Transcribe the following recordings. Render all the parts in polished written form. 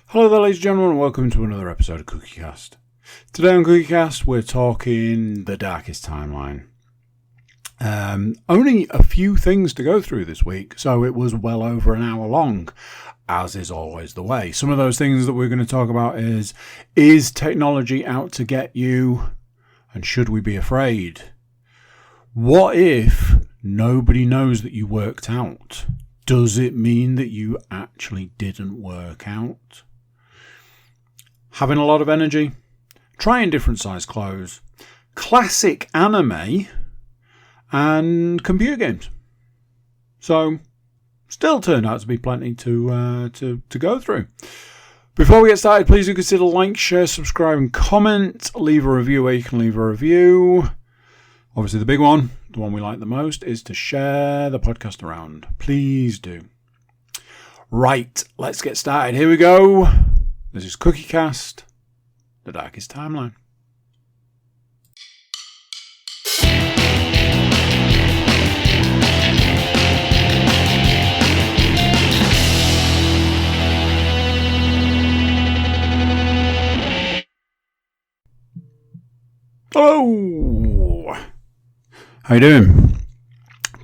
Hello there, ladies and gentlemen, and welcome to another episode of CookieCast. Today on CookieCast, we're talking The Darkest Timeline. Only a few things to go through this week, so it was well over an hour long, as is always the way. Some of those things that we're going to talk about is technology out to get you, and should we be afraid? What if nobody knows that you worked out? Does it mean that you actually didn't work out? Having a lot of energy, trying different size clothes, classic anime, and computer games. So, still turned out to be plenty to go through. Before we get started, please do consider like, share, subscribe, and comment. Leave a review where you can leave a review. Obviously, the big one, the one we like the most, is to share the podcast around. Please do. Right, let's get started. Here we go. This is CookieCast, The Darkest Timeline. Hello! How you doing?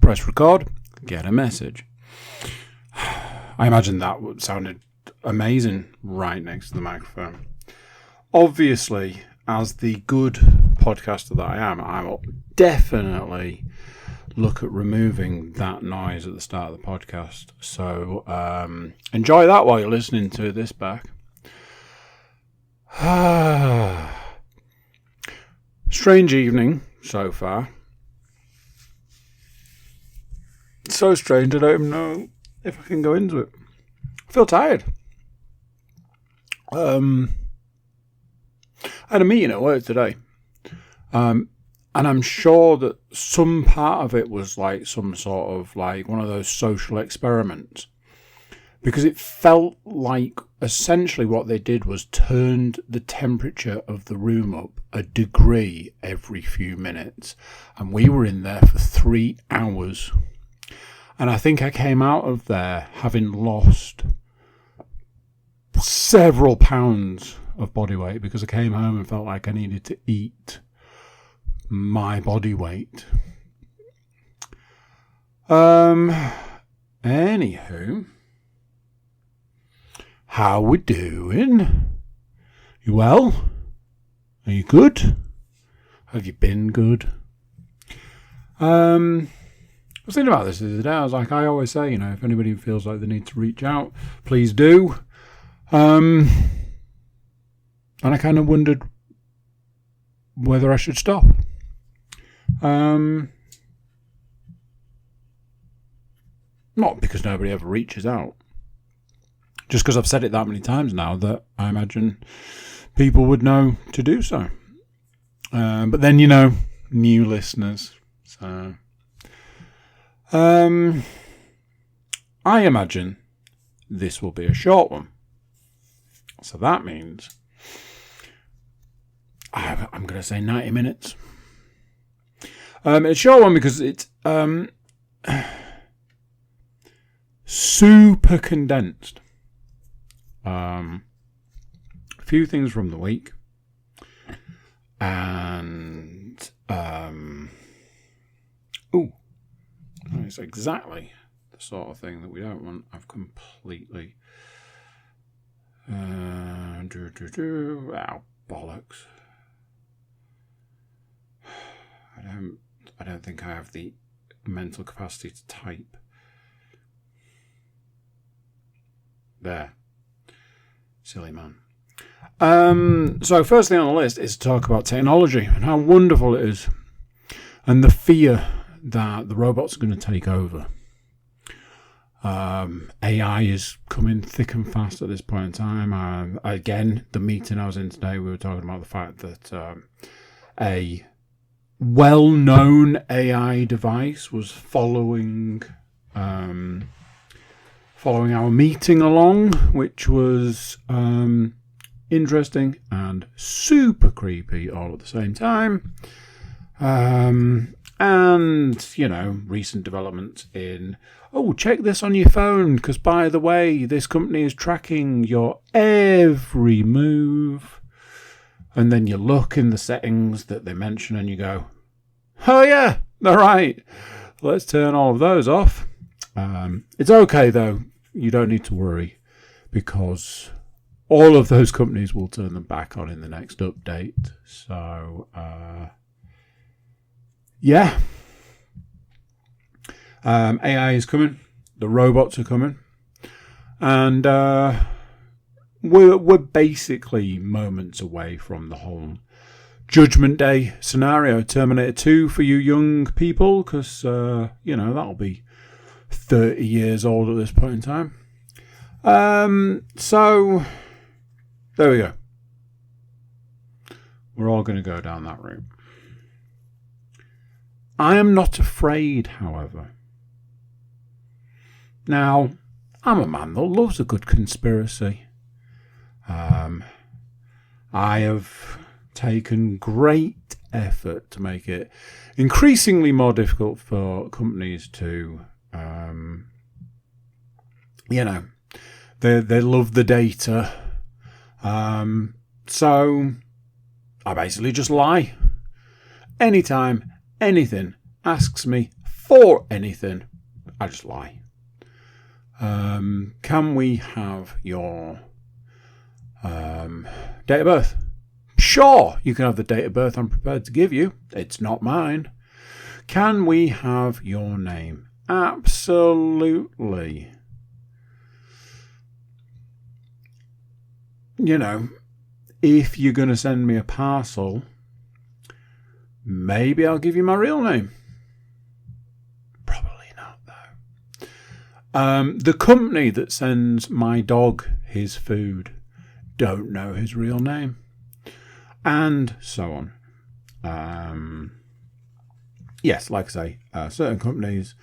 Press record, get a message. I imagine that sounded amazing right next to the microphone. Obviously, as the good podcaster that I will definitely look at removing that noise at the start of the podcast. So enjoy that while you're listening to this back. Strange evening so far. So strange, I don't even know if I can go into it. I feel tired. I had a meeting at work today, and I'm sure that some part of it was like some sort of like one of those social experiments, because it felt like essentially what they did was turned the temperature of the room up a degree every few minutes, and we were in there for 3 hours. And I think I came out of there having lost several pounds of body weight because I came home and felt like I needed to eat my body weight. Anywho, how we doing? You well? Are you good? Have you been good? I was thinking about this the other day. I was like, I always say, if anybody feels like they need to reach out, please do. And I kind of wondered whether I should stop. Not because nobody ever reaches out. Just because I've said it that many times now that I imagine people would know to do so. But then, new listeners. So... I imagine this will be a short one. So that means I'm going to say 90 minutes. It's a short one because it's super condensed. A few things from the week. And it's exactly the sort of thing that we don't want. I've completely bollocks. I don't think I have the mental capacity to type. There. Silly man. So first thing on the list is to talk about technology and how wonderful it is, and the fear that the robots are going to take over. AI is coming thick and fast at this point in time. Again, the meeting I was in today, we were talking about the fact that a well-known AI device was following our meeting along, which was interesting and super creepy all at the same time. And, recent developments in, check this on your phone, because by the way, this company is tracking your every move. And then you look in the settings that they mention and you go, oh yeah, they're right. Let's turn all of those off. It's okay though. You don't need to worry, because all of those companies will turn them back on in the next update. So, yeah. AI is coming. The robots are coming. And we're basically moments away from the whole Judgment Day scenario. Terminator 2 for you young people, because, that'll be 30 years old at this point in time. So, there we go. We're all going to go down that route. I am not afraid, however. Now, I'm a man that loves a good conspiracy. I have taken great effort to make it increasingly more difficult for companies to, they love the data. So I basically just lie. Anytime anything asks me for anything, I just lie. Can we have your date of birth? Sure, you can have the date of birth I'm prepared to give you. It's not mine. Can we have your name? Absolutely. If you're going to send me a parcel, maybe I'll give you my real name. Probably not, though. The company that sends my dog his food don't know his real name. And so on. Yes, like I say, certain companies,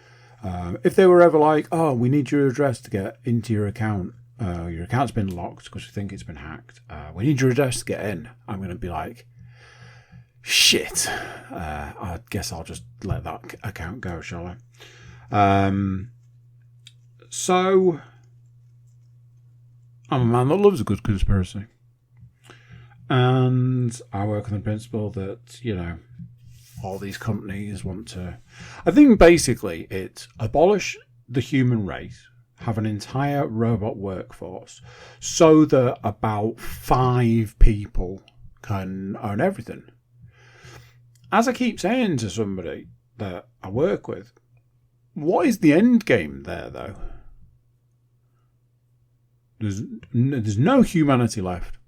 if they were ever like, we need your address to get into your account. Your account's been locked because we think it's been hacked. We need your address to get in. I'm going to be like, shit. I guess I'll just let that account go, shall I? So, I'm a man that loves a good conspiracy. And I work on the principle that, all these companies want to... I think basically it's abolish the human race, have an entire robot workforce, so that about 5 people can own everything. As I keep saying to somebody that I work with, what is the end game there, though? There's no humanity left.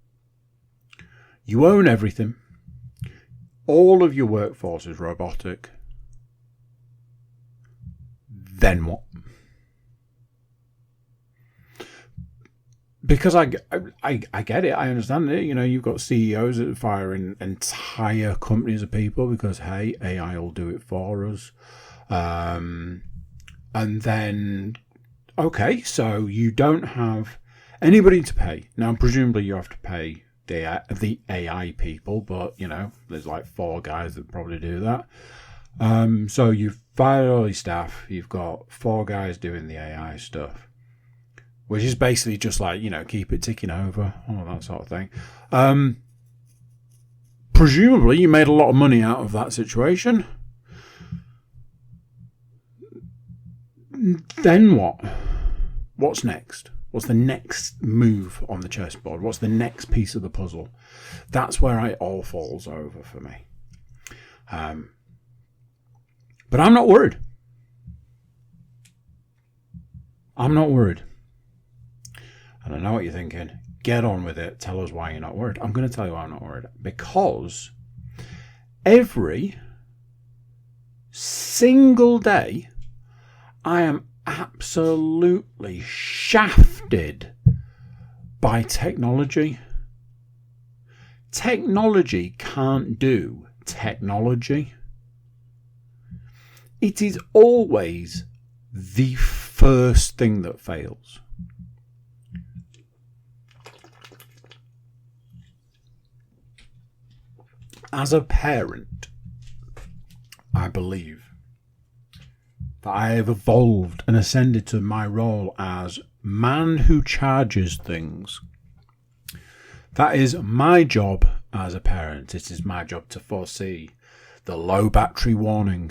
You own everything. All of your workforce is robotic. Then what? Because I get it. I understand it. You've got CEOs that are firing entire companies of people because, hey, AI will do it for us. And then, okay, so you don't have anybody to pay. Now, presumably you have to pay the AI people, but, there's like 4 guys that probably do that. So you've fired all your staff. You've got 4 guys doing the AI stuff, which is basically just like, keep it ticking over, all that sort of thing. Presumably you made a lot of money out of that situation. Then what? What's next? What's the next move on the chessboard? What's the next piece of the puzzle? That's where it all falls over for me. But I'm not worried. I'm not worried. And I know what you're thinking. Get on with it. Tell us why you're not worried. I'm going to tell you why I'm not worried. Because every single day I am absolutely shafted by technology. Technology can't do technology. It is always the first thing that fails. As a parent, I believe that I have evolved and ascended to my role as man who charges things. That is my job as a parent. It is my job to foresee the low battery warning,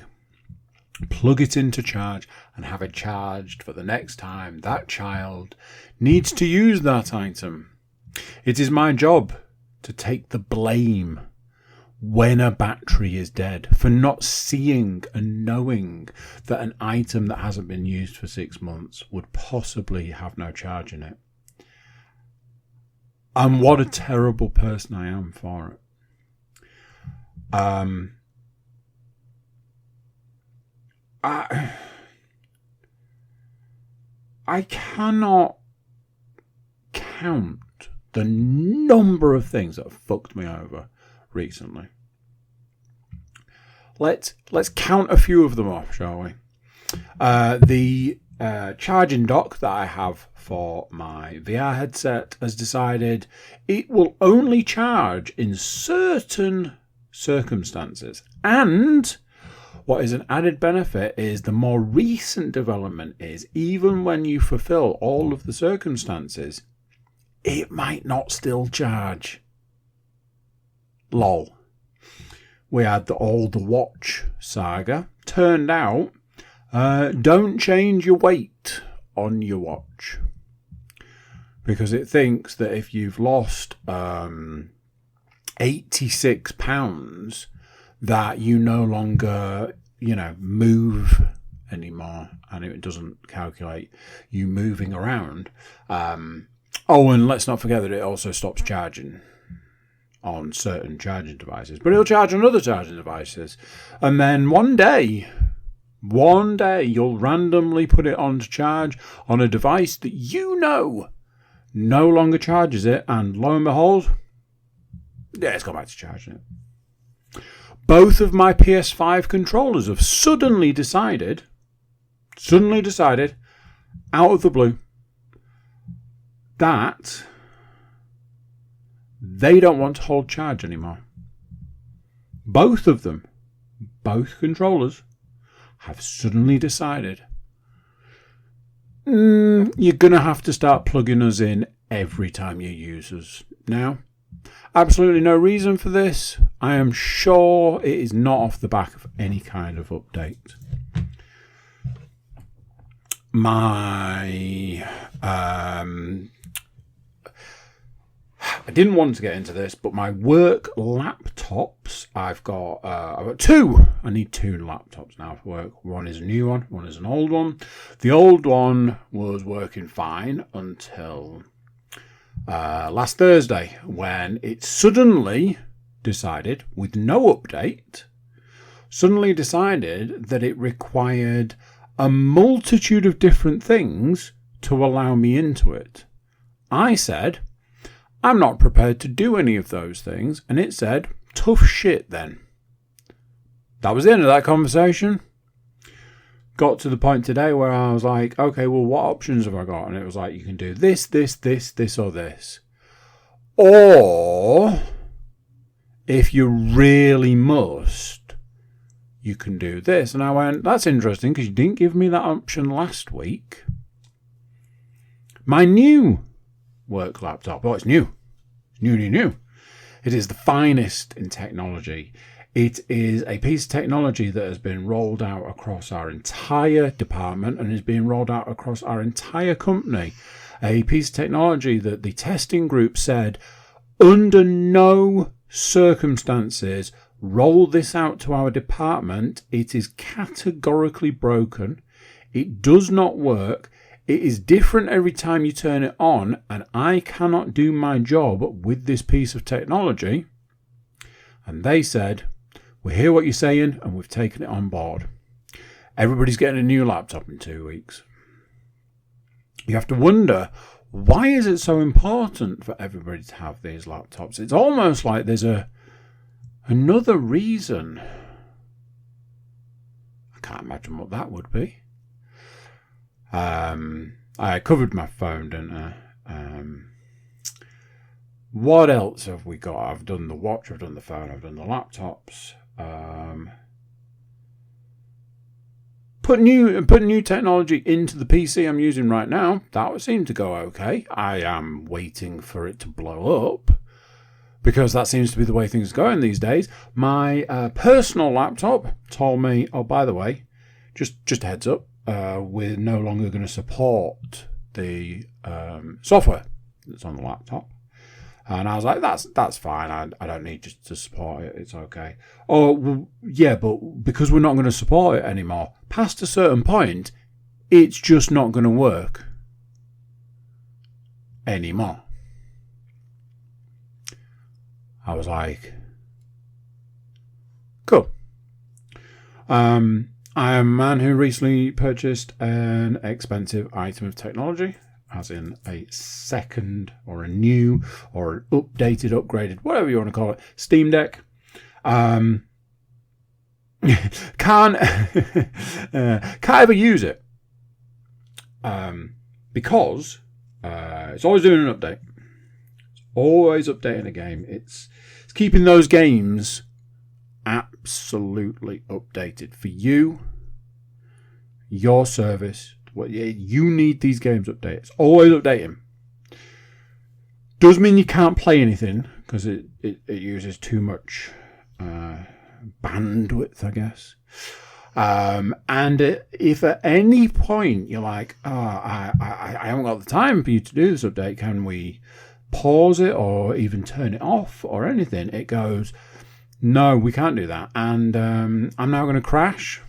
plug it into charge, and have it charged for the next time that child needs to use that item. It is my job to take the blame when a battery is dead for not seeing and knowing that an item that hasn't been used for 6 months would possibly have no charge in it. And what a terrible person I am for it. I cannot count the number of things that have fucked me over recently. Let's count a few of them off, shall we? The charging dock that I have for my VR headset has decided it will only charge in certain circumstances. And what is an added benefit is the more recent development is even when you fulfill all of the circumstances, it might not still charge. Lol. We had the watch saga. Turned out, don't change your weight on your watch, because it thinks that if you've lost 86 pounds, that you no longer, move anymore, and it doesn't calculate you moving around. And let's not forget that it also stops charging on certain charging devices, but it'll charge on other charging devices. And then one day you'll randomly put it on to charge on a device that no longer charges it, and lo and behold, it's gone back to charging it. Both of my PS5 controllers have suddenly decided, out of the blue, that they don't want to hold charge anymore. Both of them, both controllers, have suddenly decided you're going to have to start plugging us in every time you use us now. Absolutely no reason for this. I am sure it is not off the back of any kind of update. I didn't want to get into this, but my work laptops, I've got two. I need two laptops now for work. One is a new one, one is an old one. The old one was working fine until last Thursday, when it suddenly decided, with no update, that it required a multitude of different things to allow me into it. I said, I'm not prepared to do any of those things, and it said, tough shit then. That was the end of that conversation. Got to the point today where I was like, okay, well, what options have I got? And it was like, you can do this, this, this, this, or this. Or, if you really must, you can do this. And I went, that's interesting, because you didn't give me that option last week. My new work laptop. Oh, it's new. It's new. It is the finest in technology. It is a piece of technology that has been rolled out across our entire department and is being rolled out across our entire company. A piece of technology that the testing group said, under no circumstances, roll this out to our department. It is categorically broken. It does not work. It is different every time you turn it on, and I cannot do my job with this piece of technology. And they said, we hear what you're saying, and we've taken it on board. Everybody's getting a new laptop in 2 weeks. You have to wonder, why is it so important for everybody to have these laptops? It's almost like there's another reason. I can't imagine what that would be. I covered my phone, didn't I? What else have we got? I've done the watch, I've done the phone, I've done the laptops. put new technology into the PC I'm using right now. That would seem to go okay. I am waiting for it to blow up, because that seems to be the way things are going these days. My personal laptop told me, oh, by the way, just a heads up, we're no longer going to support the software that's on the laptop. And I was like, that's fine. I don't need just to support it. It's okay. Oh, well, yeah, but because we're not going to support it anymore, past a certain point, it's just not going to work anymore. I was like, cool. I am a man who recently purchased an expensive item of technology, as in a second or a new or an updated, upgraded, whatever you want to call it, Steam Deck. Can't ever use it because it's always doing an update. It's always updating a game. It's keeping those games absolutely updated for you, your service. You need these games updated. It's always updating. Does mean you can't play anything because it uses too much bandwidth, I guess. And if at any point you're like, I haven't got the time for you to do this update, can we pause it or even turn it off or anything? It goes, no, we can't do that. And I'm now going to crash.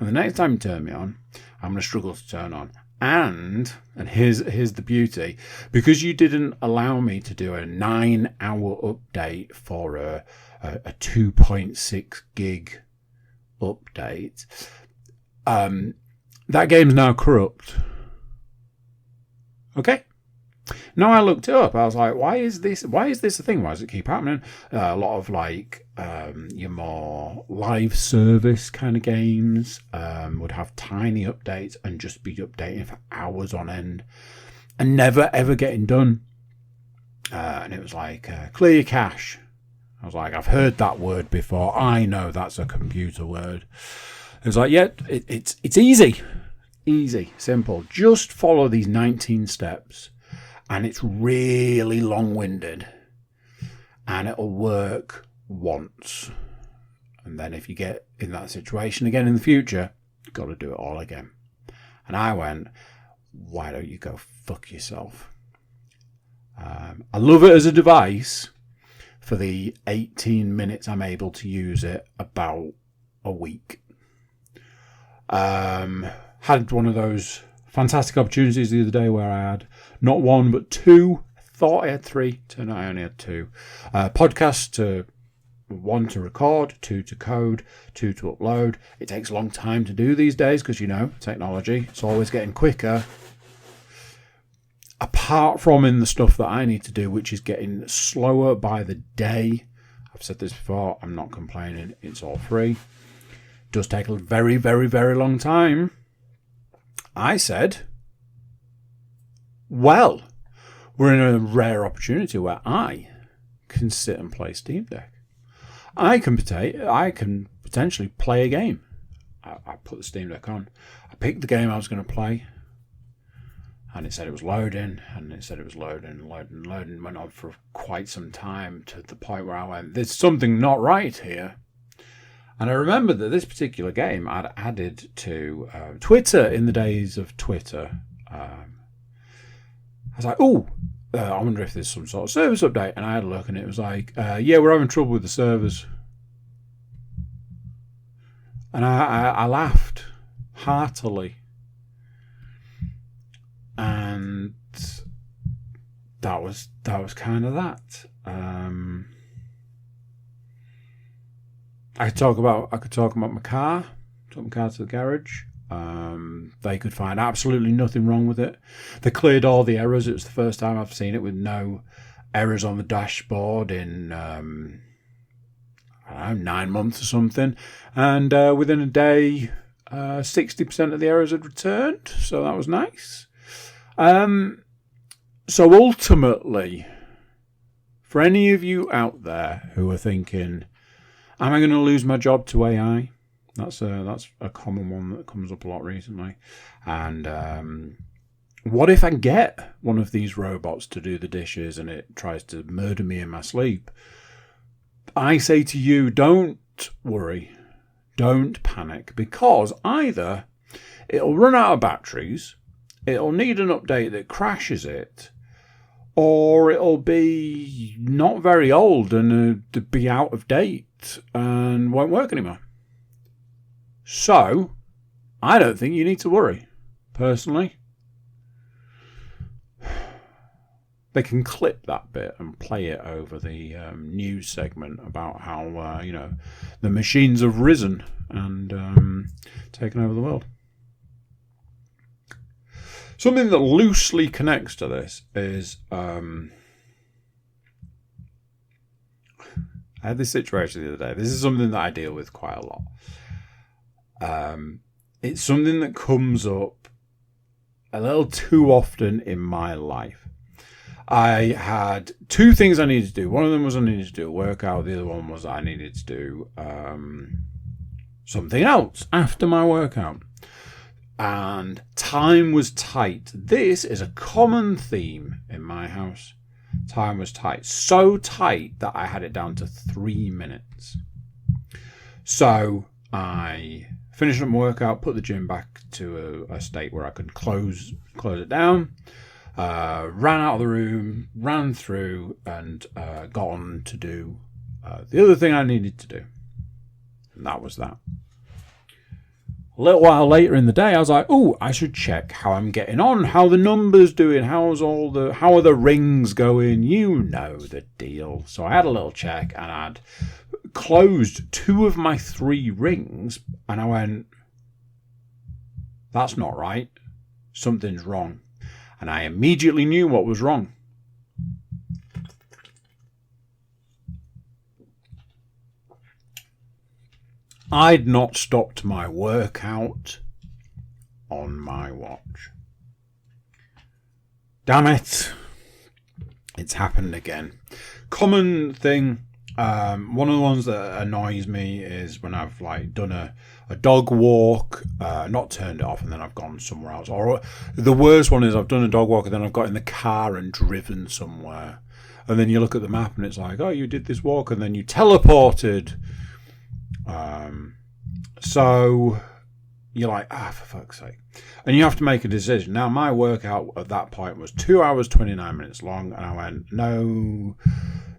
And the next time you turn me on, I'm going to struggle to turn on. And here's the beauty. Because you didn't allow me to do a 9-hour update for a 2.6 gig update, that game's now corrupt. Okay? Now I looked it up. I was like, why is this a thing? Why does it keep happening? A lot of your more live service kind of games would have tiny updates and just be updating for hours on end and never ever getting done. And it was like, clear your cache. I was like, I've heard that word before. I know that's a computer word. It was like, yeah, it's easy. Easy, simple. Just follow these 19 steps. And it's really long-winded. And it'll work once. And then if you get in that situation again in the future, you've got to do it all again. And I went, why don't you go fuck yourself? I love it as a device for the 18 minutes I'm able to use it about a week. Had one of those fantastic opportunities the other day where I had not one but two. Thought I had three. Turned out I only had two. Podcasts to 1 to record, 2 to code, 2 to upload. It takes a long time to do these days because, technology. It's always getting quicker. Apart from in the stuff that I need to do, which is getting slower by the day. I've said this before. I'm not complaining. It's all free. It does take a very, very, very long time. I said, well, we're in a rare opportunity where I can sit and play Steam Deck. I can potentially play a game. I put the Steam Deck on. I picked the game I was going to play. And it said it was loading. And it said it was loading. Went on for quite some time to the point where I went, there's something not right here. And I remember that this particular game I'd added to Twitter in the days of Twitter. I was like, I wonder if there's some sort of service update. And I had a look and it was like, yeah, we're having trouble with the servers. And I laughed heartily. And that was kind of that. I could talk about my car. Took my car to the garage. They could find absolutely nothing wrong with it. They cleared all the errors. It was the first time I've seen it with no errors on the dashboard in 9 months or something. And within a day, 60% of the errors had returned. So that was nice. So ultimately, for any of you out there who are thinking, am I going to lose my job to AI? That's a common one that comes up a lot recently. And what if I get one of these robots to do the dishes and it tries to murder me in my sleep? I say to you, don't worry. Don't panic, because either it'll run out of batteries, it'll need an update that crashes it, or it'll be not very old and be out of date and won't work anymore. So, I don't think you need to worry, personally. They can clip that bit and play it over the news segment about how, the machines have risen and taken over the world. Something that loosely connects to this is I had this situation the other day. This is something that I deal with quite a lot. It's something that comes up a little too often in my life. I had two things I needed to do. One of them was I needed to do a workout. The other one was I needed to do something else after my workout. And time was tight. This is a common theme in my house. Time was tight. So tight that I had it down to 3 minutes. So I finished up my workout, put the gym back to a state where I could close it down. Ran out of the room, ran through, and got on to do the other thing I needed to do. And that was that. A little while later in the day, I was like, I should check how I'm getting on, how the numbers doing, how are the rings going? You know the deal. So I had a little check, and I'd closed 2 of my 3 rings, and I went, that's not right. Something's wrong. And I immediately knew what was wrong. I'd not stopped my workout on my watch. Damn it. It's happened again. Common thing. One of the ones that annoys me is when I've done a dog walk, not turned it off, and then I've gone somewhere else. Or the worst one is I've done a dog walk and then I've got in the car and driven somewhere. And then you look at the map and it's like, oh, you did this walk and then you teleported. So you're like, for fuck's sake. And you have to make a decision. Now, my workout at that point was 2 hours, 29 minutes long. And I went, no,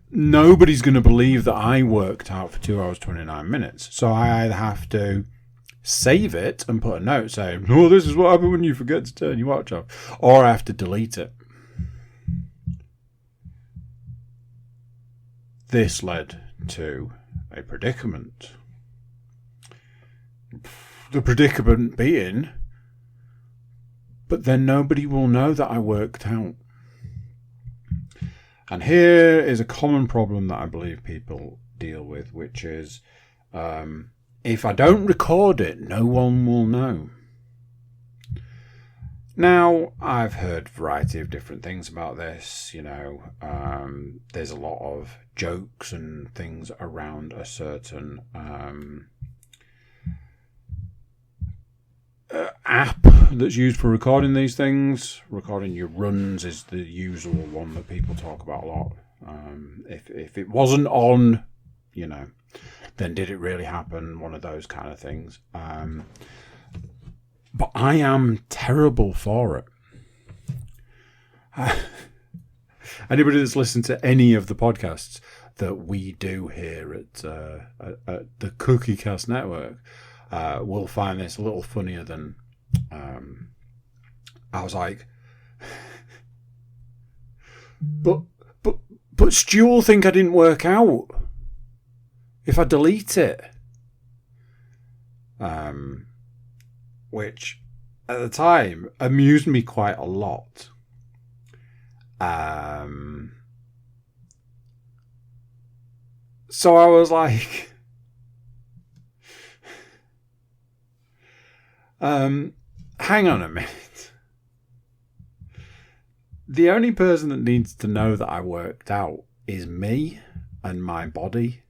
nobody's going to believe that I worked out for 2 hours, 29 minutes. So I either have to save it and put a note saying, oh, this is what happens when you forget to turn your watch off. Or I have to delete it. This led to a predicament. The predicament being, but then nobody will know that I worked out. And here is a common problem that I believe people deal with, which is if I don't record it, no one will know. Now, I've heard a variety of different things about this. There's a lot of jokes and things around a certain app that's used for recording these things. Recording your runs is the usual one that people talk about a lot. If it wasn't on, then did it really happen? One of those kind of things. But I am terrible for it. Anybody that's listened to any of the podcasts that we do here at the Cookie Cast Network will find this a little funnier than I was like, but Stu will think I didn't work out if I delete it. Which at the time amused me quite a lot. So I was like, hang on a minute. The only person that needs to know that I worked out is me and my body.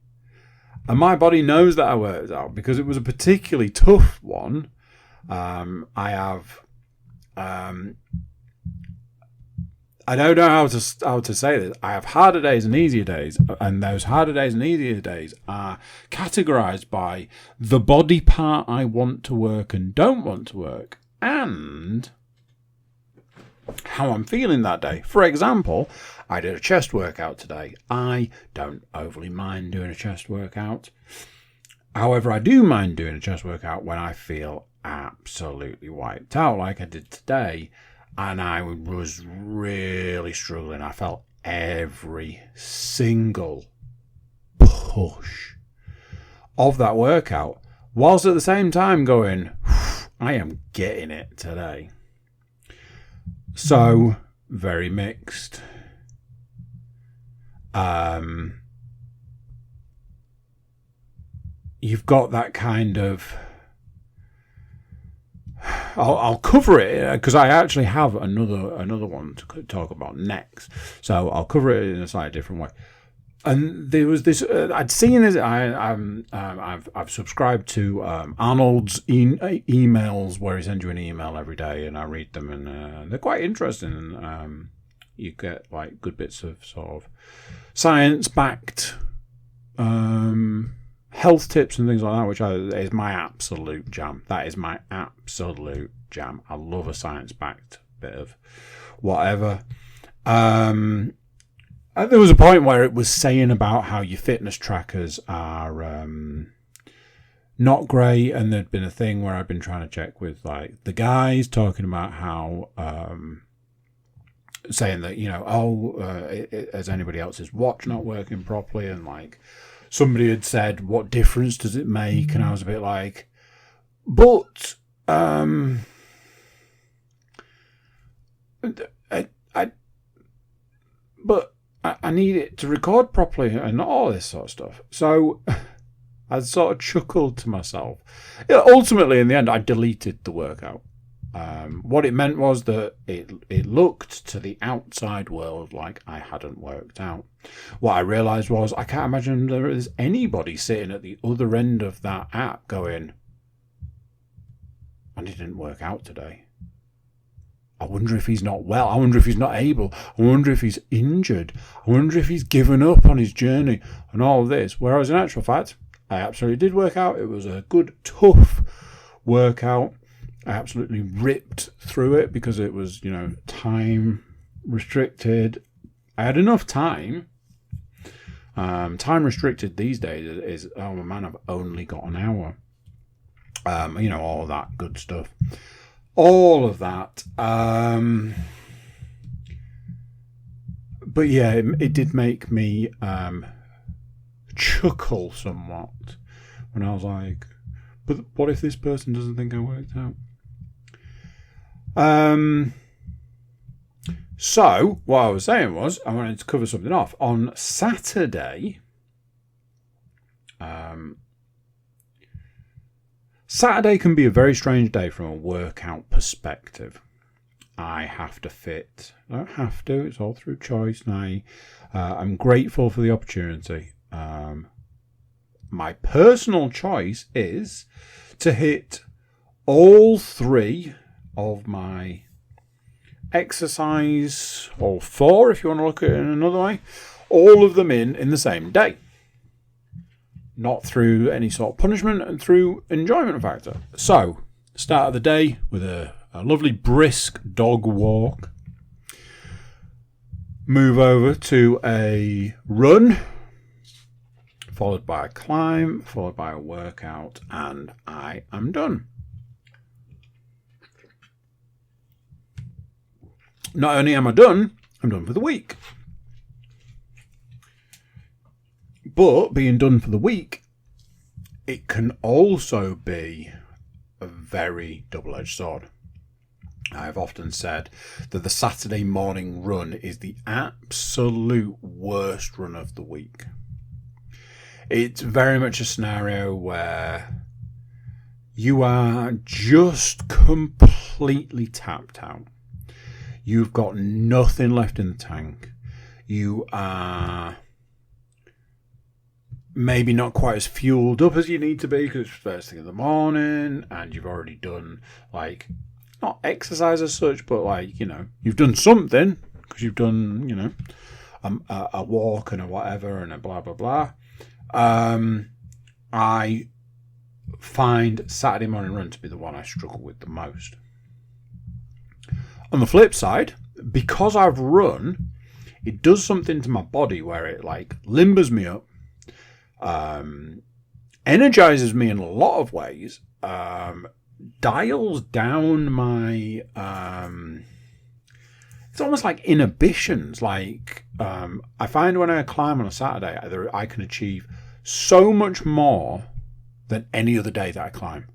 And my body knows that I worked out because it was a particularly tough one. I don't know how to say this. I have harder days and easier days, and those harder days and easier days are categorized by the body part I want to work and don't want to work, and how I'm feeling that day. For example, I did a chest workout today. I don't overly mind doing a chest workout. However, I do mind doing a chest workout when I feel absolutely wiped out, like I did today. And I was really struggling. I felt every single push of that workout, whilst at the same time going, I am getting it today. So, very mixed. You've got that kind of... I'll cover it because I actually have another one to talk about next. So I'll cover it in a slightly different way. And there was this. I'd seen this. I've subscribed to Arnold's emails, where he sends you an email every day, and I read them, and they're quite interesting. And you get like good bits of sort of science-backed health tips and things like that, which is my absolute jam. That is my absolute jam. I love a science-backed bit of whatever. There was a point where it was saying about how your fitness trackers are not great, and there'd been a thing where I've been trying to check with like the guys talking about how saying that, you know, is anybody else's watch not working properly, and like somebody had said, what difference does it make? And I was a bit like, but I need it to record properly and all this sort of stuff. So I sort of chuckled to myself. Yeah, ultimately, in the end, I deleted the workout. What it meant was that it looked to the outside world like I hadn't worked out. What I realised was I can't imagine there is anybody sitting at the other end of that app going, and it didn't work out today. I wonder if he's not well. I wonder if he's not able. I wonder if he's injured. I wonder if he's given up on his journey and all of this. Whereas in actual fact, I absolutely did work out. It was a good, tough workout. I absolutely ripped through it because it was, you know, time restricted. I had enough time. Time restricted these days is, oh man, I've only got an hour. You know, all that good stuff. All of that. But yeah, it did make me chuckle somewhat when I was like, but what if this person doesn't think I worked out? So what I was saying was I wanted to cover something off. On Saturday, Saturday can be a very strange day from a workout perspective. I have to fit. I don't have to. It's all through choice. And I'm grateful for the opportunity. My personal choice is to hit all three of my exercise, or four if you want to look at it in another way, all of them in the same day. Not through any sort of punishment, and through enjoyment factor. So, start of the day with a lovely brisk dog walk. Move over to a run, followed by a climb, followed by a workout, and I am done. Not only am I done, I'm done for the week. But being done for the week, it can also be a very double-edged sword. I've often said that the Saturday morning run is the absolute worst run of the week. It's very much a scenario where you are just completely tapped out. You've got nothing left in the tank. You are maybe not quite as fueled up as you need to be because it's first thing in the morning and you've already done, like, not exercise as such, but, like, you know, you've done something because you've done, you know, a walk and a whatever and a blah, blah, blah. I find Saturday morning run to be the one I struggle with the most. On the flip side, because I've run, it does something to my body where it, like, limbers me up, energizes me in a lot of ways, dials down my, it's almost like inhibitions. Like, I find when I climb on a Saturday, I can achieve so much more than any other day that I climb.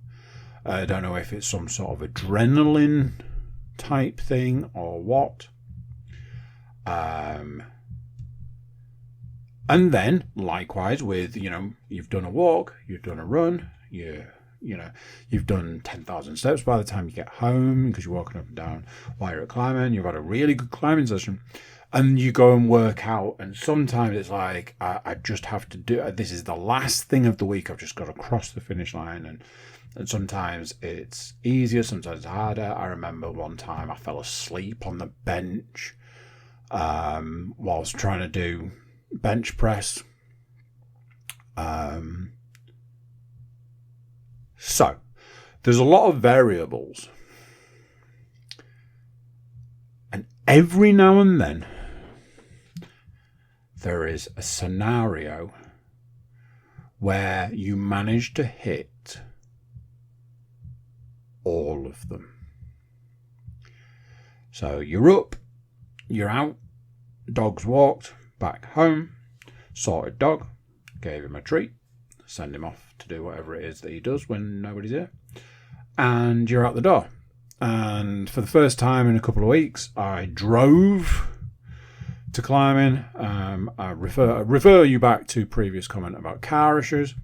I don't know if it's some sort of adrenaline type thing or what. And then likewise with, you know, you've done a walk, you've done a run, you've done 10,000 steps by the time you get home because you're walking up and down while you're climbing. You've had a really good climbing session, and you go and work out. And sometimes it's like, I just have to do it. This is the last thing of the week. I've just got to cross the finish line. And sometimes it's easier, sometimes it's harder. I remember one time I fell asleep on the bench whilst trying to do bench press. So there's a lot of variables, and every now and then there is a scenario where you manage to hit all of them. So you're up, you're out, dog's walked, back home, sorted dog, gave him a treat, send him off to do whatever it is that he does when nobody's here, and you're out the door. And for the first time in a couple of weeks, I drove to climbing. I refer you back to previous comment about car issues.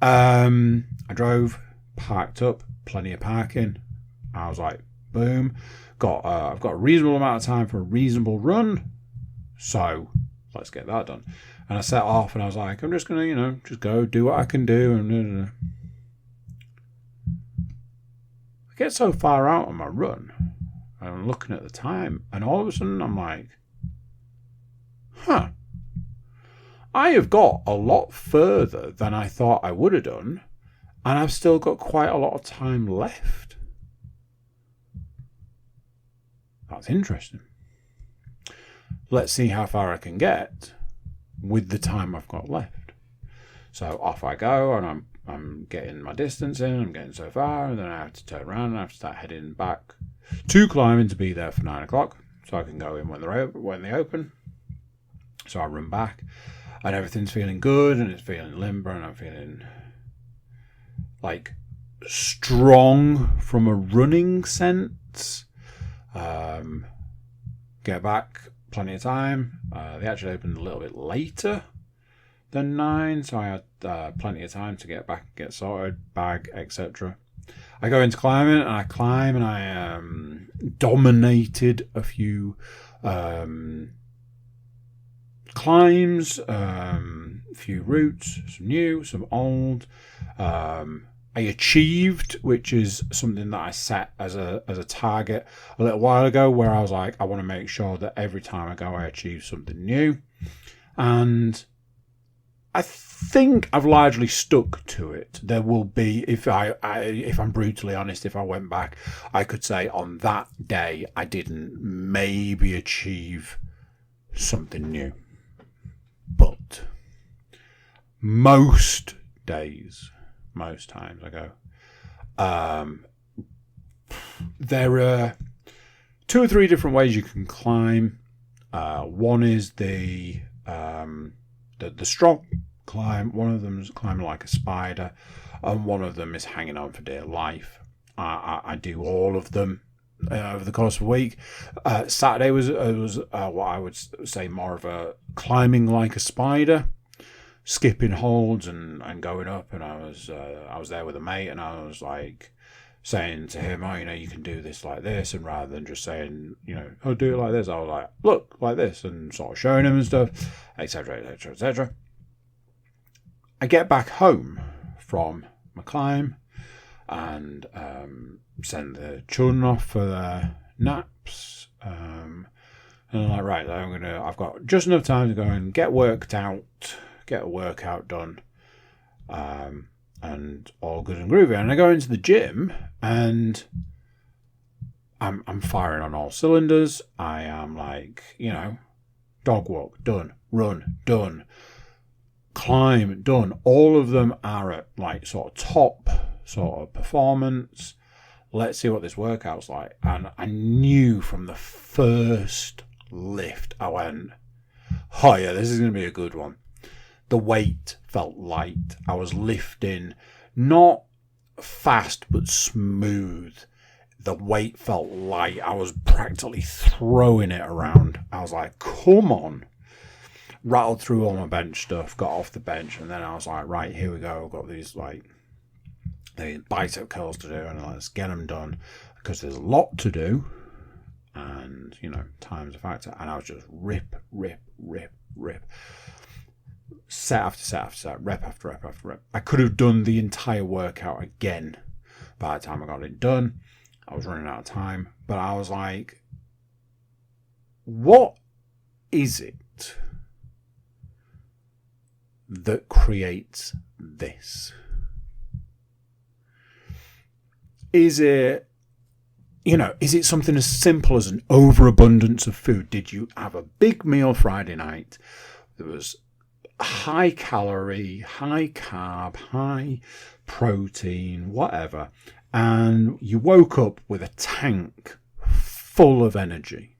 I drove, parked up, plenty of parking. I was like, boom, I've got a reasonable amount of time for a reasonable run, so let's get that done. And I set off, and I was like, I'm just gonna, you know, just go do what I can do. And I get so far out on my run, and I'm looking at the time, and all of a sudden I'm like, I have got a lot further than I thought I would have done, and I've still got quite a lot of time left. That's interesting. Let's see how far I can get with the time I've got left. So off I go, and I'm getting my distance in, I'm getting so far, and then I have to turn around and I have to start heading back to climbing to be there for 9 o'clock so I can go in when they open. So I run back, and everything's feeling good, and it's feeling limber, and I'm feeling like strong from a running sense. Get back, plenty of time. They actually opened a little bit later than 9, so I had plenty of time to get back, get sorted, bag, etc. I go into climbing, and I climb, and I dominated a few climbs, a few routes, some new, some old. I achieved, which is something that I set as a target a little while ago, where I was like, I want to make sure that every time I go, I achieve something new. And I think I've largely stuck to it. There will be, if I'm brutally honest, if I went back, I could say on that day I didn't maybe achieve something new. But most times I go. There are 2 or 3 different ways you can climb. One is the strong climb. One of them is climbing like a spider, and one of them is hanging on for dear life. I do all of them over the course of a week. Saturday was what I would say more of a climbing like a spider, skipping holds and going up. And I was there with a mate, and I was like saying to him, oh, you know, you can do this like this, and rather than just saying, you know, oh, do it like this, I was like, look, like this, and sort of showing him and stuff, etc., etc., etc. I get back home from my climb and send the children off for their naps. And I'm like, right, I've got just enough time to go and get a workout done, and all good and groovy. And I go into the gym and I'm firing on all cylinders. I am like, dog walk done, run done, climb done. All of them are at like sort of top sort of performance. Let's see what this workout's like. And I knew from the first lift, I went, oh yeah, this is going to be a good one. The weight felt light. I was lifting not fast but smooth. The weight felt light. I was practically throwing it around. I was like, come on. Rattled through all my bench stuff, got off the bench, and then I was like, right, here we go. I've got these bicep curls to do, and let's get them done, because there's a lot to do, and time's a factor. And I was just rip, set after set after set, rep after rep after rep. I could have done the entire workout again by the time I got it done. I was running out of time, but I was like, what is it that creates this? Is it something as simple as an overabundance of food? Did you have a big meal Friday night? There was high calorie, high carb, high protein, whatever, and you woke up with a tank full of energy.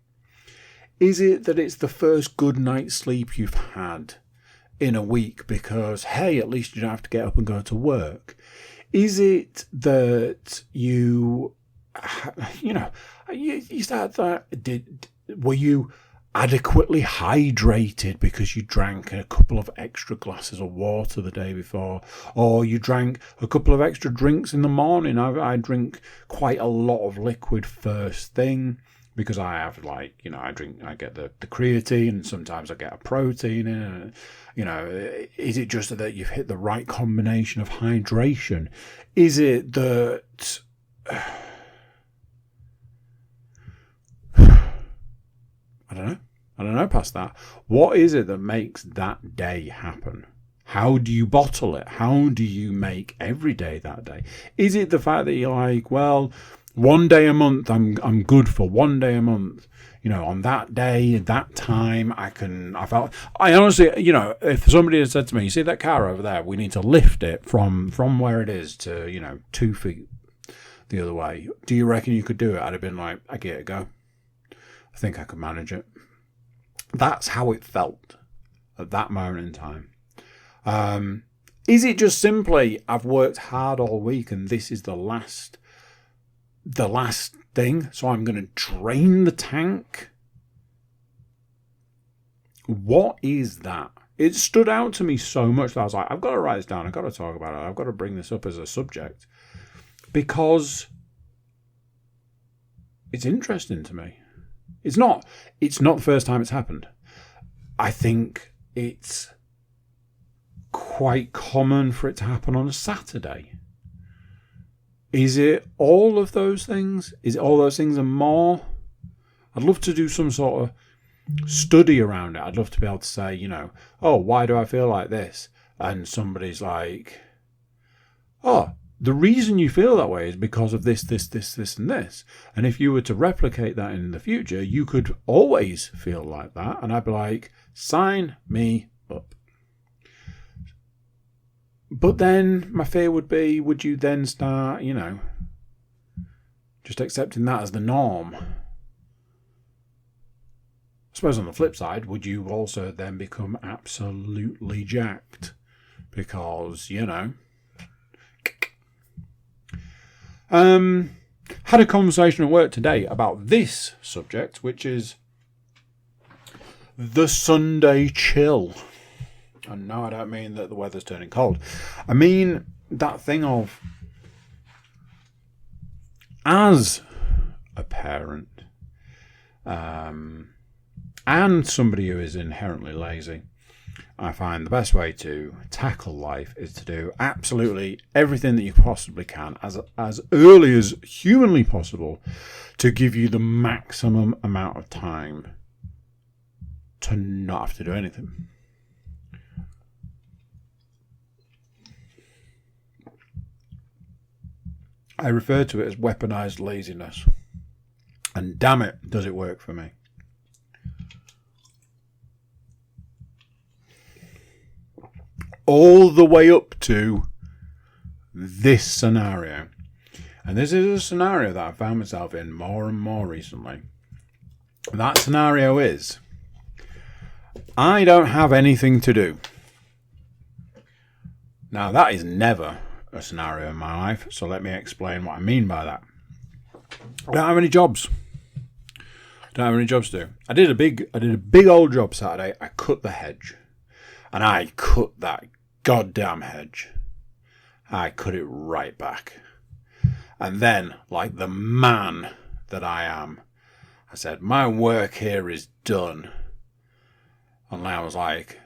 Is it that it's the first good night's sleep you've had in a week because, hey, at least you don't have to get up and go to work? Is it that you start that? Were you adequately hydrated because you drank a couple of extra glasses of water the day before, or you drank a couple of extra drinks in the morning? I drink quite a lot of liquid first thing because I have I get the creatine, and sometimes I get a protein in it. Is it just that you've hit the right combination of hydration? Is it that I don't know past that. What is it that makes that day happen? How do you bottle it? How do you make every day that day? Is it the fact that you're like, well, one day a month, I'm good for one day a month. On that day, at that time, I honestly, if somebody had said to me, you see that car over there, we need to lift it from where it is to, 2 feet the other way. Do you reckon you could do it? I'd have been like, I give it a go. I think I could manage it. That's how it felt at that moment in time. Is it just simply, I've worked hard all week and this is the last thing, so I'm going to drain the tank? What is that? It stood out to me so much that I was like, I've got to write this down. I've got to talk about it. I've got to bring this up as a subject because it's interesting to me. It's not the first time it's happened. I think it's quite common for it to happen on a Saturday. Is it all of those things? Is it all those things and more? I'd love to do some sort of study around it. I'd love to be able to say, oh, why do I feel like this? And somebody's like, oh, the reason you feel that way is because of this, and this. And if you were to replicate that in the future, you could always feel like that. And I'd be like, sign me up. But then my fear would be, would you then start, just accepting that as the norm? I suppose on the flip side, would you also then become absolutely jacked? Because, had a conversation at work today about this subject, which is the Sunday chill. And no, I don't mean that the weather's turning cold. I mean that thing of, as a parent, and somebody who is inherently lazy, I find the best way to tackle life is to do absolutely everything that you possibly can as early as humanly possible to give you the maximum amount of time to not have to do anything. I refer to it as weaponized laziness. And damn it, does it work for me. All the way up to this scenario. And this is a scenario that I found myself in more and more recently. That scenario is, I don't have anything to do. Now, that is never a scenario in my life, so let me explain what I mean by that. I don't have any jobs. To do. I did a big old job Saturday. I cut the hedge. And I cut that goddamn hedge. I cut it right back. And then, like the man that I am, I said, my work here is done. And I was like,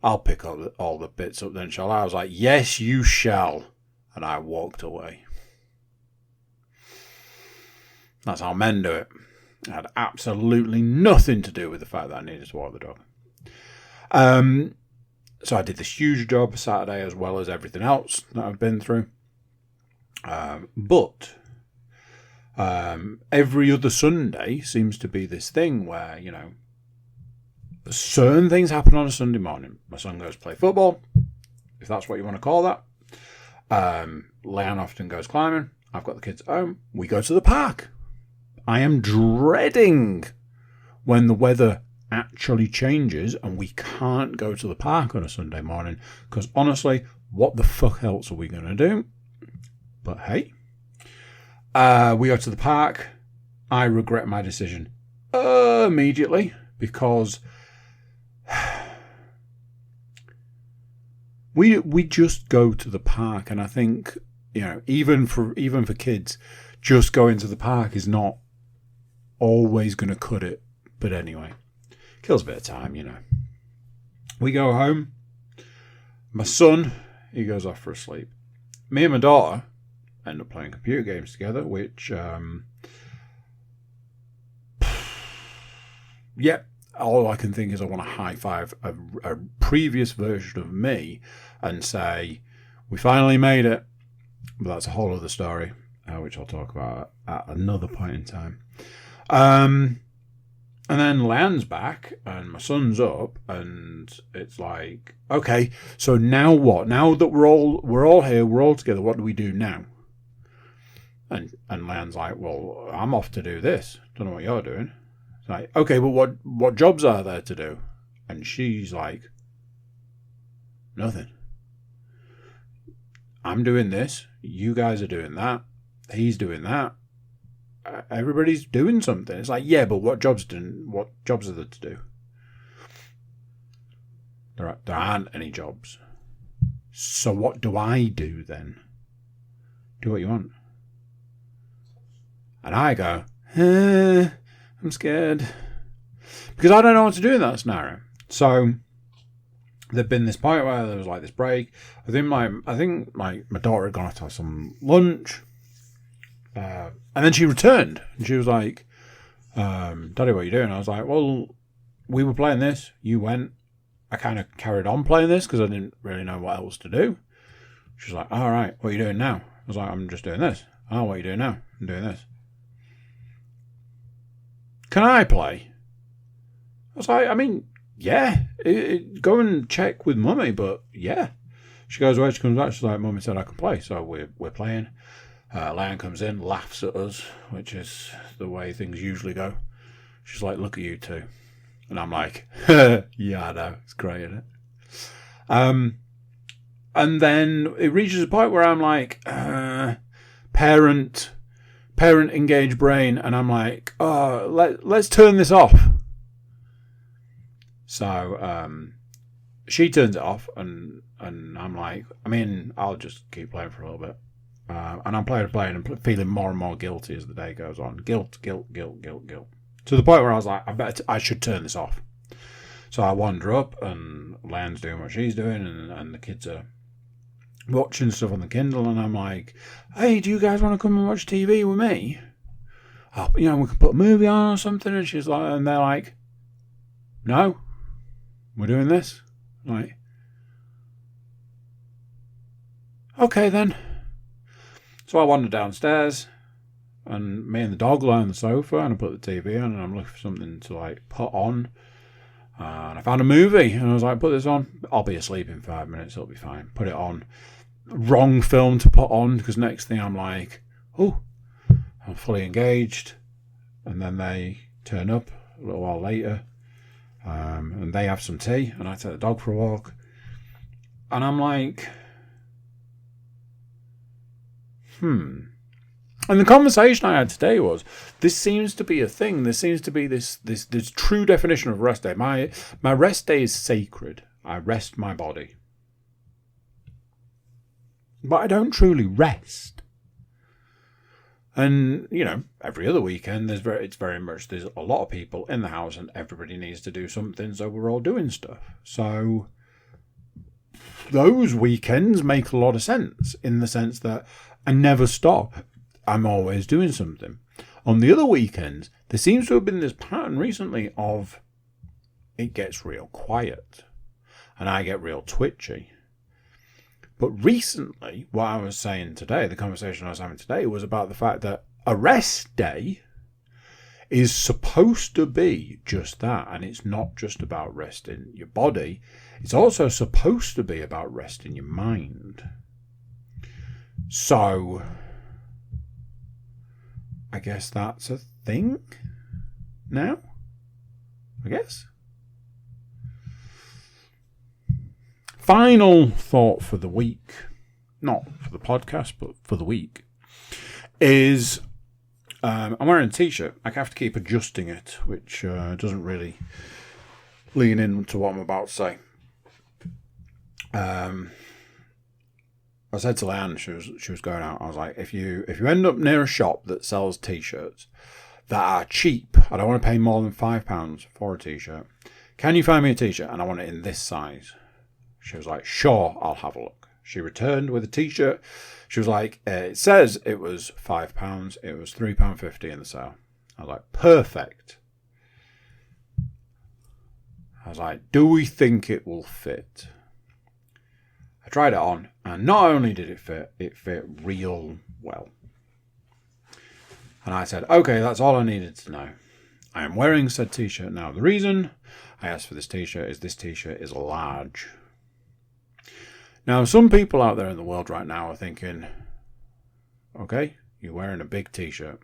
I'll pick up all the bits up then, shall I? I was like, yes, you shall. And I walked away. That's how men do it. It had absolutely nothing to do with the fact that I needed to walk the dog. So I did this huge job Saturday as well as everything else that I've been through. But every other Sunday seems to be this thing where, you know, certain things happen on a Sunday morning. My son goes to play football, if that's what you want to call that. Leanne often goes climbing. I've got the kids at home. We go to the park. I am dreading when the weather actually changes and we can't go to the park on a Sunday morning, because honestly, what the fuck else are we going to do? But hey, we go to the park. I regret my decision immediately, because we just go to the park, and I think, you know, even for kids, just going to the park is not always going to cut it. But anyway, kills a bit of time, you know. We go home. My son, he goes off for a sleep. Me and my daughter end up playing computer games together, which, yeah, all I can think is I want to high five a previous version of me and say, we finally made it. But that's a whole other story, which I'll talk about at another point in time. And then Leanne's back and my son's up, and it's like, okay, so now what? Now that we're all here, we're all together, what do we do now? And Leanne's like, well, I'm off to do this. Don't know what you're doing. It's like, okay, but what jobs are there to do? And she's like, nothing. I'm doing this. You guys are doing that. He's doing that. Everybody's doing something. It's like, yeah, but what jobs are there to do? There aren't any jobs. So what do I do then? Do what you want. And I go, I'm scared. Because I don't know what to do in that scenario. So there'd been this point where there was like this break. I think my daughter had gone off to have some lunch. And then she returned and she was like, Daddy, what are you doing? I was like, well, we were playing this. You went. I kind of carried on playing this because I didn't really know what else to do. She was like, all right, what are you doing now? I was like, I'm just doing this. Oh, what are you doing now? I'm doing this. Can I play? I was like, I mean, yeah. Go and check with Mummy, but yeah. She goes away, she comes back, she's like, Mummy said I can play, so we're playing. Leanne comes in, laughs at us, which is the way things usually go. She's like, look at you two. And I'm like, yeah, I know. It's great, isn't it? And then it reaches a point where I'm like, parent engage brain. And I'm like, oh, let's turn this off. So she turns it off. And I'm like, I mean, I'll just keep playing for a little bit. And I'm playing and feeling more and more guilty as the day goes on. Guilt. To the point where I was like, I should turn this off. So I wander up and Len's doing what she's doing, and the kids are watching stuff on the Kindle, and I'm like, hey, do you guys want to come and watch TV with me? Oh, we can put a movie on or something. And she's like, and they're like, no, we're doing this. I'm like, okay then. So I wander downstairs, and me and the dog lie on the sofa, and I put the TV on, and I'm looking for something to put on. And I found a movie, and I was like, put this on. I'll be asleep in 5 minutes, it'll be fine. Put it on. Wrong film to put on, because next thing I'm like, oh, I'm fully engaged. And then they turn up a little while later, and they have some tea, and I take the dog for a walk. And I'm like, And the conversation I had today was, this seems to be a thing. There seems to be this true definition of rest day. My rest day is sacred. I rest my body. But I don't truly rest. And, every other weekend, there's a lot of people in the house and everybody needs to do something, so we're all doing stuff. So those weekends make a lot of sense, in the sense that I never stop. I'm always doing something. On the other weekends, there seems to have been this pattern recently of it gets real quiet and I get real twitchy. But recently, what I was saying today, the conversation I was having today, was about the fact that a rest day is supposed to be just that. And it's not just about resting your body. It's also supposed to be about resting your mind. So I guess that's a thing now, I guess. Final thought for the week, not for the podcast, but for the week, is I'm wearing a t-shirt. I have to keep adjusting it, which doesn't really lean into what I'm about to say. I said to Leanne, she was going out, I was like, if you end up near a shop that sells t-shirts that are cheap, I don't want to pay more than £5 for a t-shirt, can you find me a t-shirt? And I want it in this size. She was like, sure, I'll have a look. She returned with a t-shirt. She was like, it says it was £5. It was £3.50 in the sale. I was like, perfect. I was like, do we think it will fit? I tried it on, and not only did it fit real well. And I said, okay, that's all I needed to know. I am wearing said t-shirt now. The reason I asked for this t-shirt is this t-shirt is large. Now, some people out there in the world right now are thinking, okay, you're wearing a big t-shirt.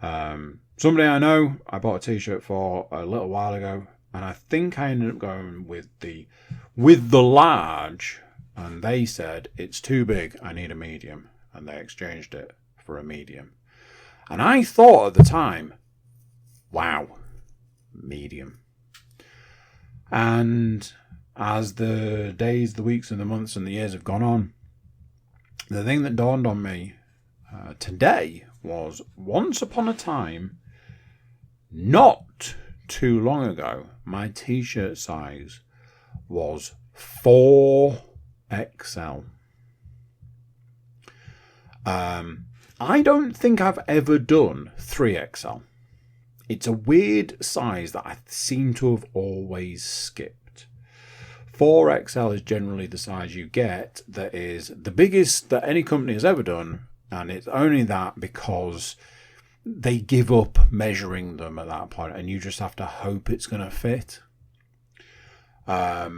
Somebody I know, I bought a t-shirt for a little while ago, and I think I ended up going with the large, and they said, it's too big, I need a medium, and they exchanged it for a medium. And I thought at the time, wow, medium. And as the days, the weeks, and the months, and the years have gone on, the thing that dawned on me today was, once upon a time, not too long ago, my t-shirt size was 4XL. I don't think I've ever done 3XL. It's a weird size that I seem to have always skipped. 4XL is generally the size you get that is the biggest that any company has ever done, and it's only that because they give up measuring them at that point, and you just have to hope it's going to fit. A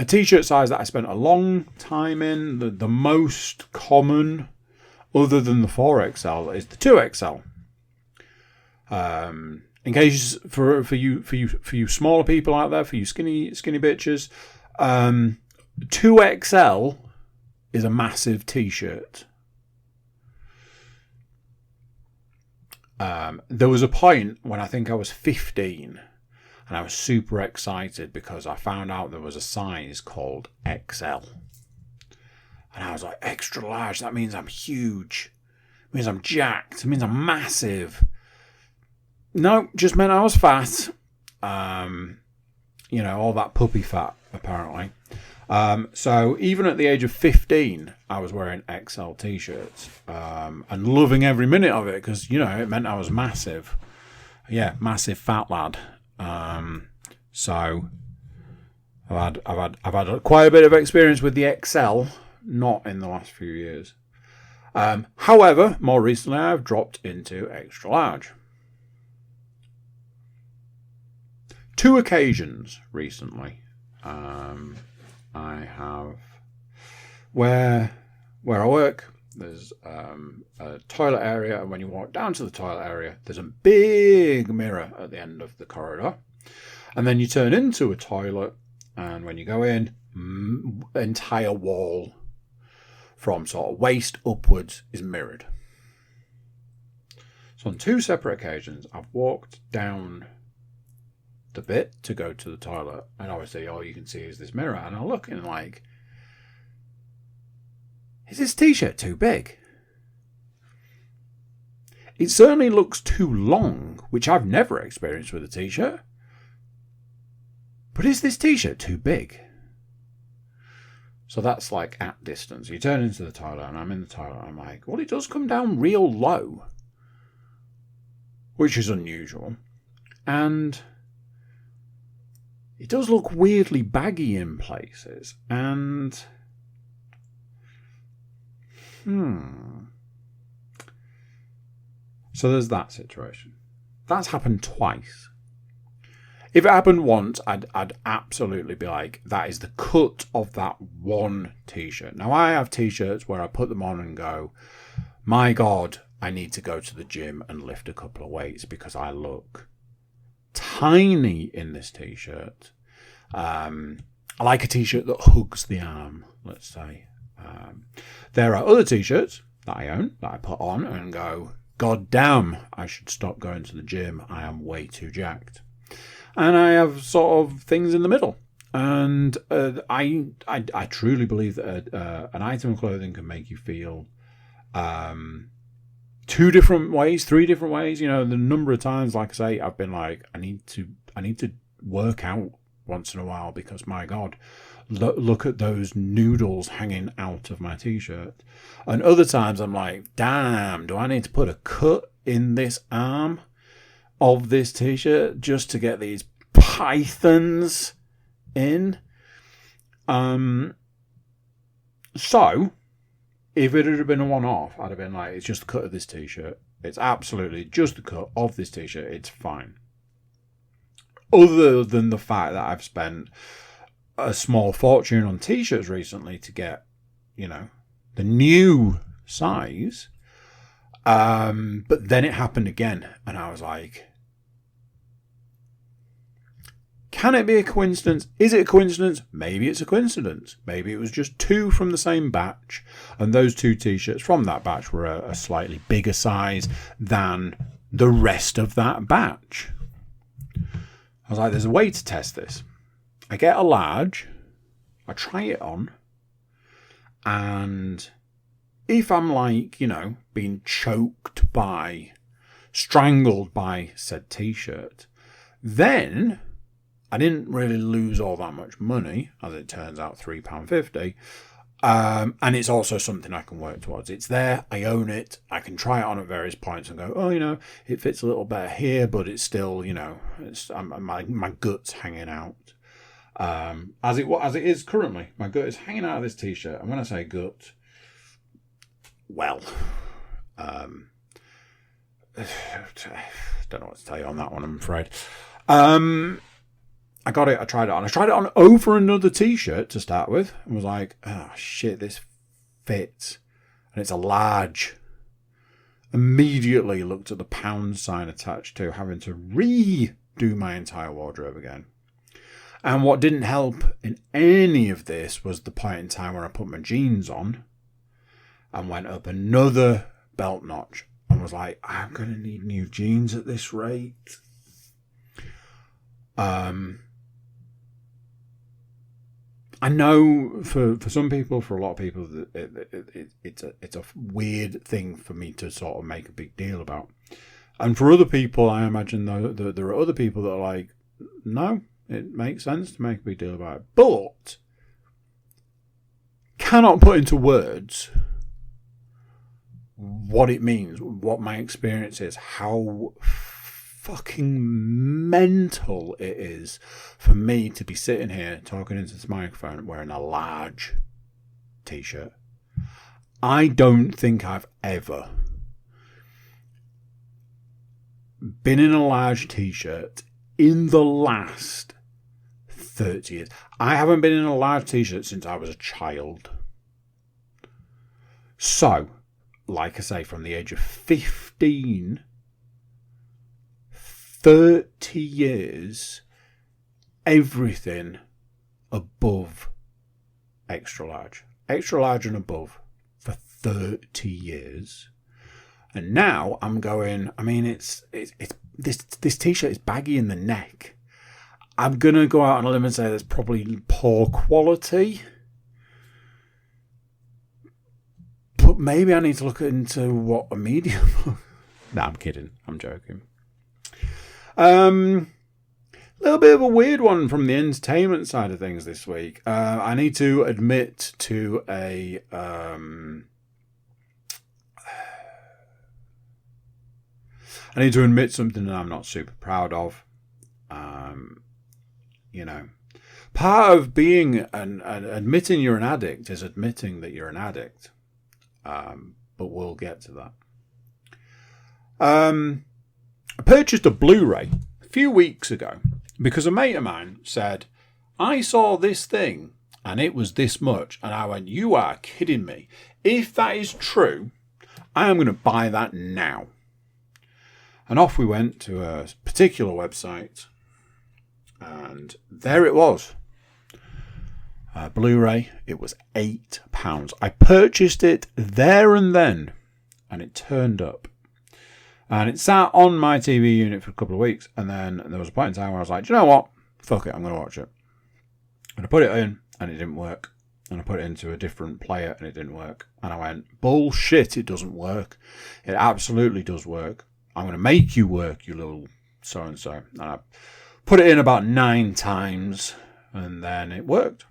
t-shirt size that I spent a long time in, the most common, other than the 4XL, is the 2XL. In case for you smaller people out there, for you skinny bitches, 2XL is a massive t-shirt. There was a point when I think I was 15, and I was super excited because I found out there was a size called XL. And I was like, extra large, that means I'm huge. It means I'm jacked. It means I'm massive. No, just meant I was fat. all that puppy fat, apparently. So even at the age of 15, I was wearing XL t-shirts and loving every minute of it because, it meant I was massive. Yeah, massive fat lad. So I've had quite a bit of experience with the XL, not in the last few years. However, more recently, I've dropped into extra large. 2 occasions recently. I have where I work. There's a toilet area, and when you walk down to the toilet area, there's a big mirror at the end of the corridor. And then you turn into a toilet, and when you go in, the entire wall from sort of waist upwards is mirrored. So on 2 separate occasions, I've walked down the bit to go to the toilet, and obviously all you can see is this mirror, and I look and like, is this t-shirt too big? It certainly looks too long, which I've never experienced with a t-shirt. But is this t-shirt too big? So that's like at distance. You turn into the toilet, and I'm in the toilet, and I'm like, well, it does come down real low, which is unusual. And it does look weirdly baggy in places, and so there's that situation. That's happened twice. If it happened once, I'd absolutely be like, that is the cut of that one t-shirt. Now, I have t-shirts where I put them on and go, my God, I need to go to the gym and lift a couple of weights because I look tiny in this t-shirt. I like a t-shirt that hugs the arm, let's say. There are other t-shirts that I own that I put on and go, God damn, I should stop going to the gym. I am way too jacked. And I have sort of things in the middle. And I truly believe that an item of clothing can make you feel 2 different ways, 3 different ways. The number of times, like I say, I've been like, I need to work out once in a while because, my God, look at those noodles hanging out of my t-shirt. And other times I'm like, damn, do I need to put a cut in this arm of this t-shirt just to get these pythons in? So if it had been a one-off, I'd have been like, it's just the cut of this t-shirt. It's absolutely just the cut of this t-shirt. It's fine. Other than the fact that I've spent a small fortune on t-shirts recently to get, the new size. But then it happened again, and I was like, can it be a coincidence? Is it a coincidence? Maybe it's a coincidence. Maybe it was just 2 from the same batch, and those 2 t-shirts from that batch were a slightly bigger size than the rest of that batch. I was like, there's a way to test this. I get a large, I try it on, and if I'm like, being choked by, strangled by said t-shirt, then I didn't really lose all that much money, as it turns out, £3.50. And it's also something I can work towards. It's there, I own it, I can try it on at various points and go, oh, it fits a little better here, but it's still, my gut's hanging out. As it is currently. My gut is hanging out of this t-shirt. And when I say gut, well, don't know what to tell you on that one, I'm afraid. I got it, I tried it on. I tried it on over another t-shirt to start with and was like, oh shit, this fits. And it's a large. Immediately looked at the pound sign attached to having to redo my entire wardrobe again. And what didn't help in any of this was the point in time when I put my jeans on and went up another belt notch and was like, I'm going to need new jeans at this rate. I know for some people, for a lot of people, it's a weird thing for me to sort of make a big deal about. And for other people, I imagine there are other people that are like, no, It makes sense to make a big deal about it. But cannot put into words what it means, what my experience is, how fucking mental it is for me to be sitting here talking into this microphone wearing a large t-shirt. I don't think I've ever been in a large t-shirt in the last 30 years. I haven't been in a large t-shirt since I was a child. So, like I say, from the age of 15, 30 years, everything above extra large. Extra large and above for 30 years. And now I'm going, I mean, it's this t-shirt is baggy in the neck. I'm going to go out on a limb and say that's probably poor quality. But maybe I need to look into what a medium... No, I'm kidding. I'm joking. Little bit of a weird one from the entertainment side of things this week. I need to admit to a... I need to admit something that I'm not super proud of. You know, part of being admitting you're an addict is admitting that you're an addict. But we'll get to that. I purchased a Blu-ray a few weeks ago because a mate of mine said, I saw this thing and it was this much. And I went, you are kidding me. If that is true, I am going to buy that now. And off we went to a particular website. And there it was. Blu-ray. It was £8. I purchased it there and then. And it turned up. And it sat on my TV unit for a couple of weeks. And then there was a point in time where I was like, do you know what? Fuck it, I'm going to watch it. And I put it in and it didn't work. And I put it into a different player and it didn't work. And I went, bullshit, it doesn't work. It absolutely does work. I'm going to make you work, you little so-and-so. And I put it in about 9 times and then it worked.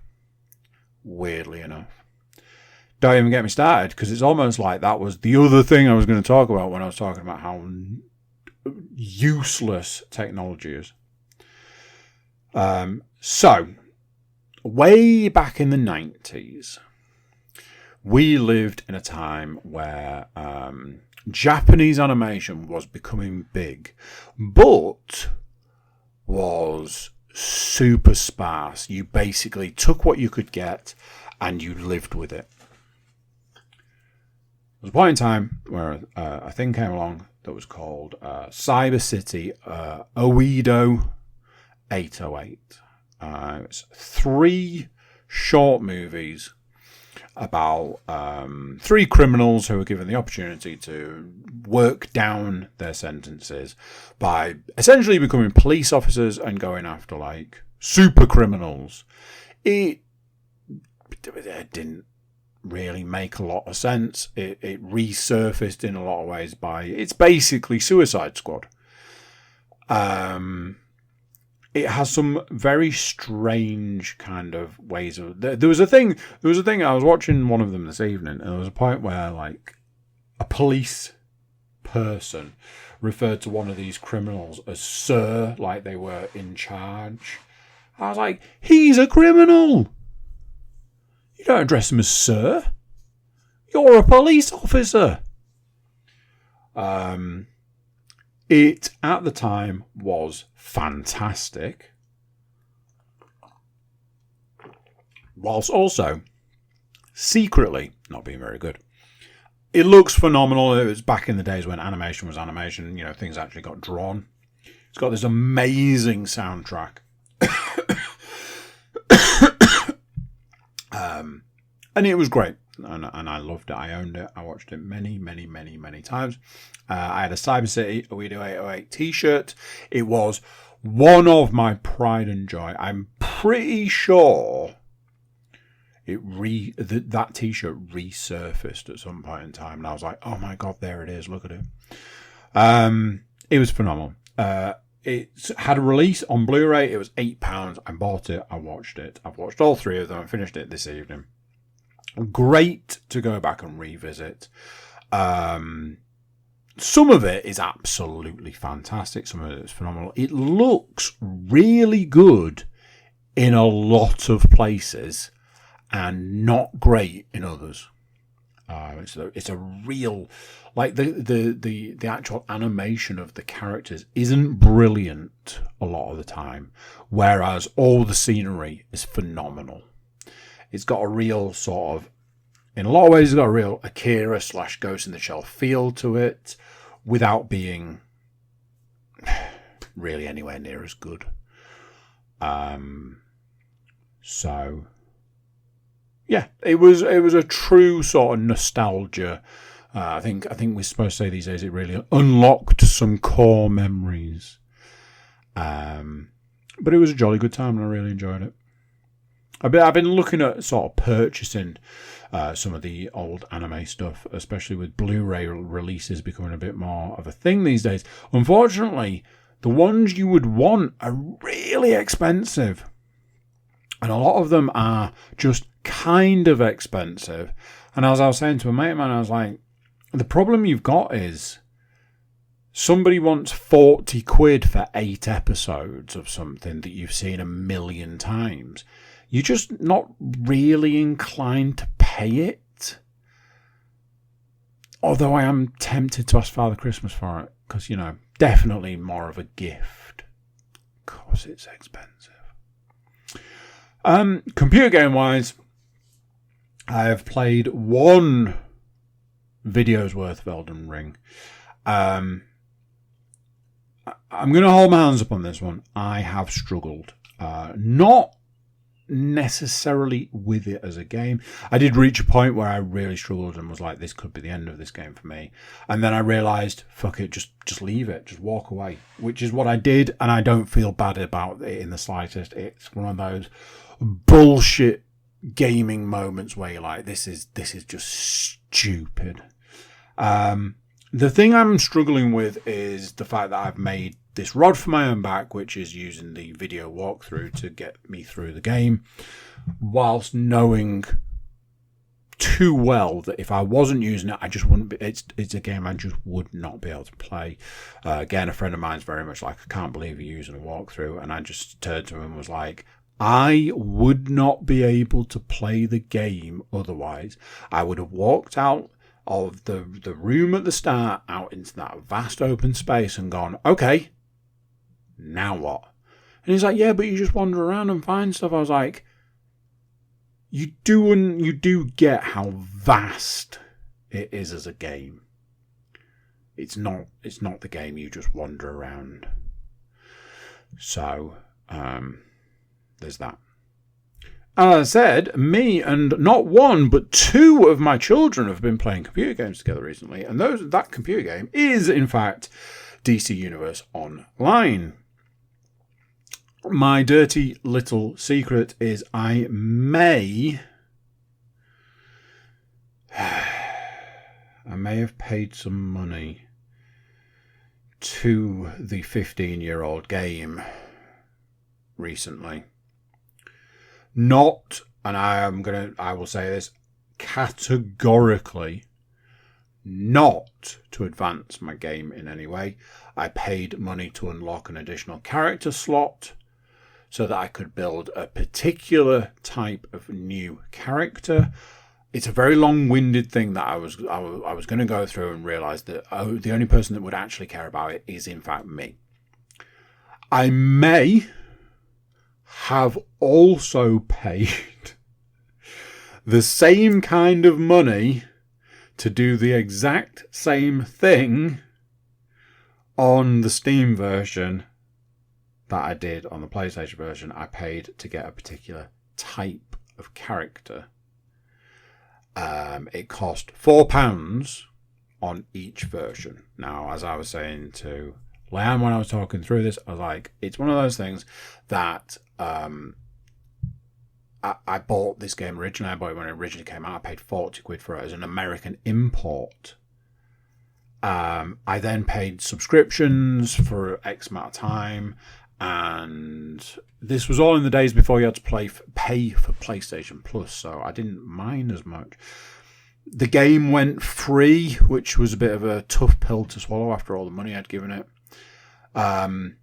Weirdly enough. Don't even get me started because it's almost like that was the other thing I was going to talk about when I was talking about how useless technology is. So, way back in the 90s, we lived in a time where Japanese animation was becoming big, but was super sparse. You basically took what you could get and you lived with it. There was a point in time where a thing came along that was called Cyber City Oedo 808. It's 3 short movies about 3 criminals who were given the opportunity to work down their sentences by essentially becoming police officers and going after like super criminals. It didn't really make a lot of sense. It resurfaced in a lot of ways by it's basically Suicide Squad. It has some very strange kind of ways of. There was a thing. I was watching one of them this evening, and there was a point where like a police person referred to one of these criminals as Sir, like they were in charge. I was like, he's a criminal. You don't address him as Sir. You're a police officer. It, at the time, was fantastic. Whilst also, secretly, not being very good. It looks phenomenal. It was back in the days when animation was animation. You know, things actually got drawn. It's got this amazing soundtrack. And it was great. And I loved it. I owned it. I watched it many, many, many, many times. I had a Cyber City Oedo 808 t-shirt. It was one of my pride and joy. I'm pretty sure that t-shirt resurfaced at some point in time. And I was like, oh my God, there it is. Look at it. It was phenomenal. It had a release on Blu-ray. It was £8. I bought it. I watched it. I've watched all three of them. I finished it this evening. Great to go back and revisit. Some of it is absolutely fantastic. Some of it is phenomenal. It looks really good in a lot of places and not great in others. It's a real, like the actual animation of the characters isn't brilliant a lot of the time, whereas all the scenery is phenomenal. It's got a real sort of, in a lot of ways, it's got a real Akira / Ghost in the Shell feel to it, without being really anywhere near as good. So yeah, it was a true sort of nostalgia. I think we're supposed to say these days it really unlocked some core memories. But it was a jolly good time and I really enjoyed it. I've been looking at sort of purchasing some of the old anime stuff, especially with Blu-ray releases becoming a bit more of a thing these days. Unfortunately, the ones you would want are really expensive. And a lot of them are just kind of expensive. And as I was saying to a mate of mine, I was like, the problem you've got is somebody wants 40 quid for 8 episodes of something that you've seen 1,000,000 times. You're just not really inclined to pay it. Although I am tempted to ask Father Christmas for it. Because, definitely more of a gift. Because it's expensive. Computer game wise, I have played 1 video's worth of Elden Ring. I'm going to hold my hands up on this one. I have struggled. Not necessarily with it as a game. I did reach a point where I really struggled and was like, this could be the end of this game for me. And then I realised, fuck it, just leave it. Just walk away. Which is what I did, and I don't feel bad about it in the slightest. It's one of those bullshit gaming moments where you're like, this is just stupid. The thing I'm struggling with is the fact that I've made this rod for my own back, which is using the video walkthrough to get me through the game, whilst knowing too well that if I wasn't using it, I just wouldn't be. It's a game I just would not be able to play. Again, a friend of mine's very much like, I can't believe you're using a walkthrough, and I just turned to him and was like, I would not be able to play the game otherwise. I would have walked out of the room at the start, out into that vast open space and gone, okay, now what? And he's like, yeah, but you just wander around and find stuff. I was like, you do get how vast it is as a game. It's not the game you just wander around. So, there's that. As I said, me and not 1 but 2 of my children have been playing computer games together recently, and that computer game is in fact DC Universe Online. My dirty little secret is I may have paid some money to the 15-year-old game recently. Not, and I will say this categorically, not to advance my game in any way. I paid money to unlock an additional character slot so that I could build a particular type of new character. It's a very long-winded thing that I was going to go through and realise that the only person that would actually care about it is in fact me. I may have also paid the same kind of money to do the exact same thing on the Steam version that I did on the PlayStation version. I paid to get a particular type of character. It cost £4 on each version. Now, as I was saying to Leanne when I was talking through this, I was like, it's one of those things that I bought this game originally. I bought it when it originally came out. I paid 40 quid for it as an American import. I then paid subscriptions for X amount of time, and this was all in the days before you had to pay for PlayStation Plus, so I didn't mind as much. The game went free, which was a bit of a tough pill to swallow after all the money I'd given it. And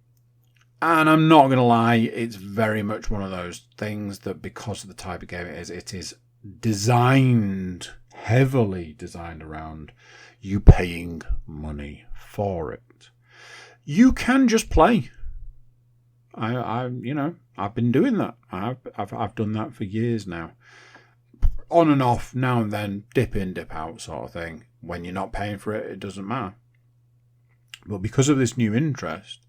I'm not going to lie, it's very much one of those things that because of the type of game it is heavily designed around you paying money for it. You can just play. I've been doing that. I've done that for years now. On and off, now and then, dip in, dip out sort of thing. When you're not paying for it, it doesn't matter. But because of this new interest,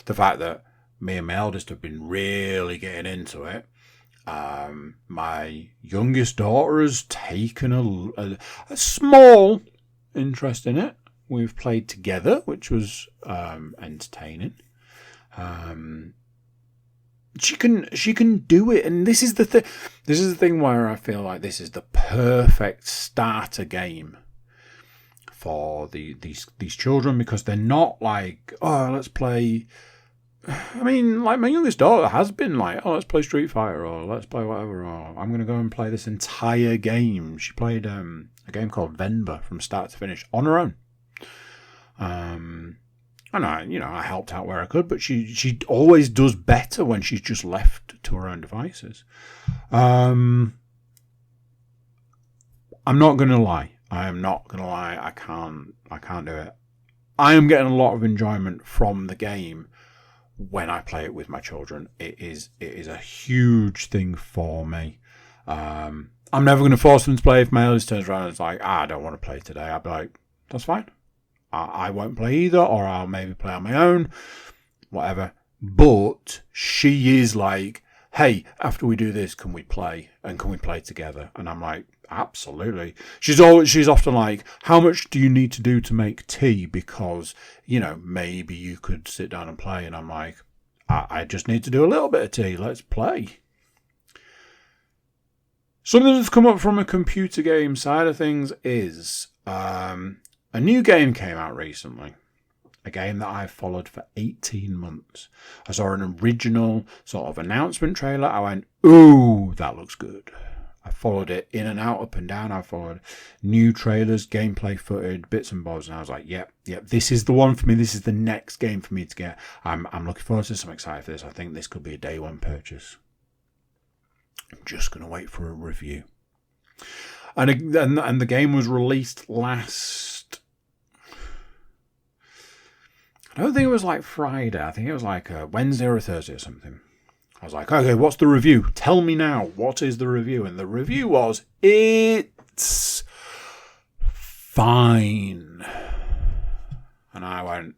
the fact that me and my eldest have been really getting into it, my youngest daughter has taken a small interest in it. We've played together, which was entertaining. She can do it, and this is the thing. This is the thing where I feel like this is the perfect starter game for these children, because they're not like, oh, let's play. I mean, like my youngest daughter has been like, oh, let's play Street Fighter, or let's play whatever, or I'm going to go and play this entire game. She played a game called Venba from start to finish on her own. And I helped out where I could, but she always does better when she's just left to her own devices. I'm not going to lie. I am not going to lie. I can't do it. I am getting a lot of enjoyment from the game when I play it with my children. It is a huge thing for me. I'm never going to force them to play. If my eldest turns around and is like, I don't want to play today, I'll be like, that's fine. I won't play either, or I'll maybe play on my own, whatever. But she is like, hey, after we do this, can we play? And can we play together? And I'm like, absolutely. She's often like, how much do you need to do to make tea? Because, maybe you could sit down and play. And I'm like, I just need to do a little bit of tea. Let's play. Something that's come up from a computer game side of things is a new game came out recently. A game that I've followed for 18 months. I saw an original sort of announcement trailer. I went, ooh, that looks good. I followed it in and out, up and down. I followed new trailers, gameplay footage, bits and bobs. And I was like, yep, this is the one for me. This is the next game for me to get. I'm looking forward to this. I'm excited for this. I think this could be a day one purchase. I'm just going to wait for a review. And the game was released last... I don't think it was like Friday. I think it was like a Wednesday or a Thursday or something. I was like, okay, what's the review? Tell me now. What is the review? And the review was, it's fine. And I went,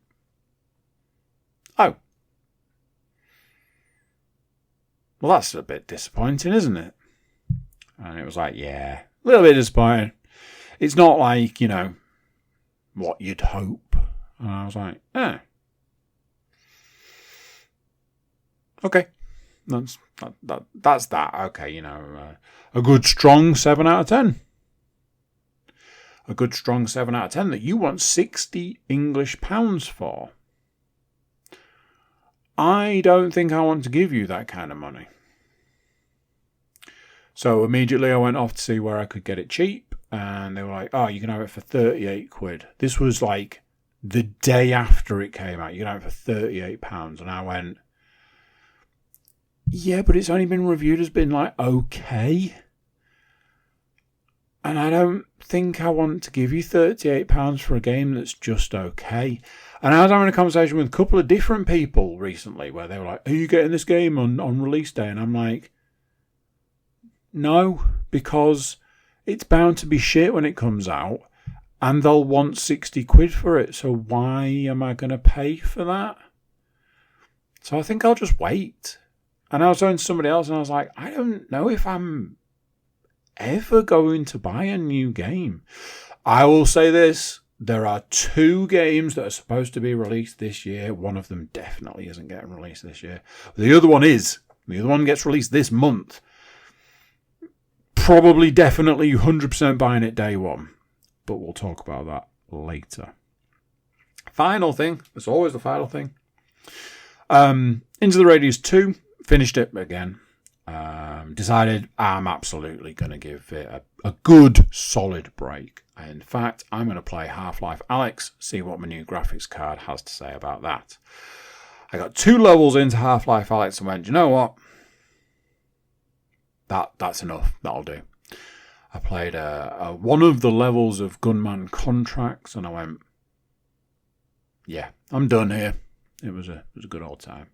oh. Well, that's a bit disappointing, isn't it? And it was like, yeah, a little bit disappointing. It's not like, what you'd hope. And I was like, okay. That's that. Okay, a good strong 7 out of 10. A good strong 7 out of 10 that you want £60 English for. I don't think I want to give you that kind of money. So immediately I went off to see where I could get it cheap, and they were like, oh, you can have it for 38 quid. This was like the day after it came out. You can have it for £38. And I went, yeah, but it's only been reviewed as being like, okay. And I don't think I want to give you £38 for a game that's just okay. And I was having a conversation with a couple of different people recently where they were like, are you getting this game on release day? And I'm like, no, because it's bound to be shit when it comes out, and they'll want 60 quid for it. So why am I going to pay for that? So I think I'll just wait. And I was talking to somebody else, and I was like, I don't know if I'm ever going to buy a new game. I will say this. There are 2 games that are supposed to be released this year. One of them definitely isn't getting released this year. The other one is. The other one gets released this month. Probably, definitely, 100% buying it day one. But we'll talk about that later. Final thing. It's always the final thing. Into the Radius 2. Finished it again. Decided I'm absolutely going to give it a good, solid break. In fact, I'm going to play Half-Life Alyx, see what my new graphics card has to say about that. I got 2 levels into Half-Life Alyx and went, do you know what? That's enough. That'll do. I played one of the levels of Gunman Contracts and I went, yeah, I'm done here. It was a good old time.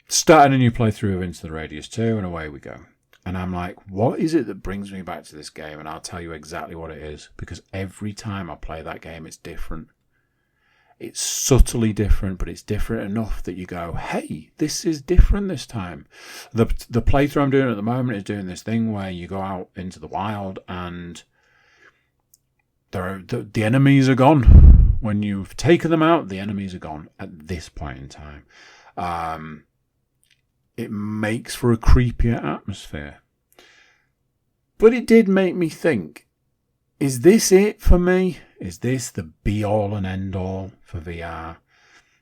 Starting a new playthrough of Into the Radius 2 and away we go. And I'm like, what is it that brings me back to this game? And I'll tell you exactly what it is. Because every time I play that game, it's different. It's subtly different, but it's different enough that you go, hey, this is different this time. The playthrough I'm doing at the moment is doing this thing where you go out into the wild and the enemies are gone. When you've taken them out, the enemies are gone at this point in time. It makes for a creepier atmosphere. But it did make me think, is this it for me? Is this the be-all and end-all for VR?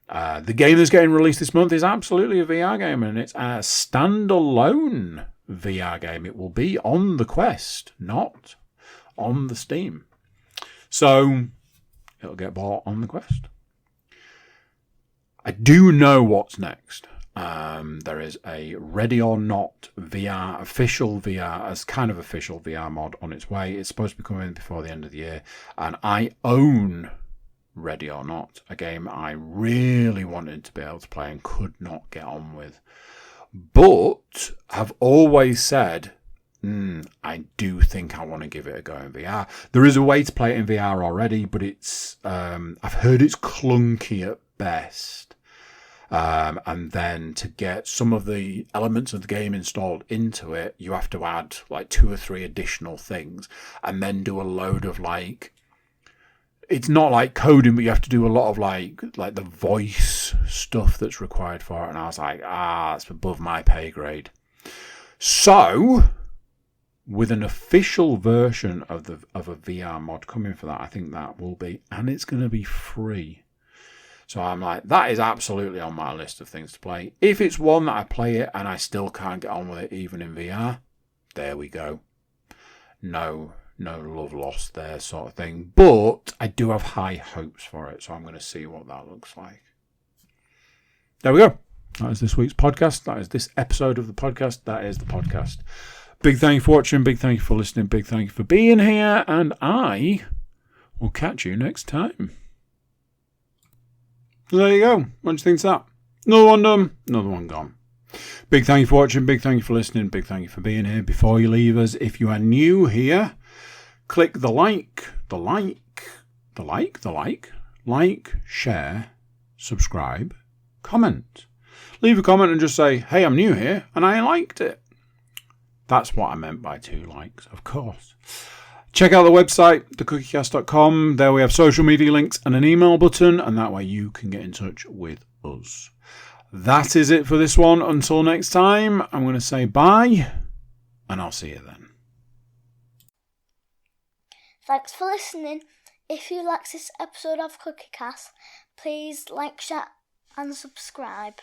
The game that's getting released this month is absolutely a VR game, and it's a standalone VR game. It will be on the Quest, not on the Steam. So, it'll get bought on the Quest. I do know what's next. There is a Ready or Not VR, official VR mod on its way. It's supposed to be coming before the end of the year. And I own Ready or Not, a game I really wanted to be able to play and could not get on with. But have always said, I do think I want to give it a go in VR. There is a way to play it in VR already, but it's I've heard it's clunky at best. And then to get some of the elements of the game installed into it, you have to add like 2 or 3 additional things and then do a load of like, it's not like coding, but you have to do a lot of like the voice stuff that's required for it. And I was like, it's above my pay grade. So with an official version of a VR mod coming for that, I think that will be, and it's going to be free. So I'm like, that is absolutely on my list of things to play. If it's one that I play it and I still can't get on with it even in VR, there we go. No love lost there sort of thing. But I do have high hopes for it, so I'm going to see what that looks like. There we go. That is this week's podcast. That is this episode of the podcast. That is the podcast. Big thank you for watching. Big thank you for listening. Big thank you for being here. And I will catch you next time. So there you go. What do you think's that? Another one done, another one gone. Big thank you for watching. Big thank you for listening. Big thank you for being here. Before you leave us, if you are new here, click the like, share, subscribe, comment. Leave a comment and just say, hey, I'm new here and I liked it. That's what I meant by 2 likes, of course. Check out the website, thecookiecast.com. There we have social media links and an email button, and that way you can get in touch with us. That is it for this one. Until next time, I'm going to say bye, and I'll see you then. Thanks for listening. If you like this episode of CookieCast, please like, share, and subscribe.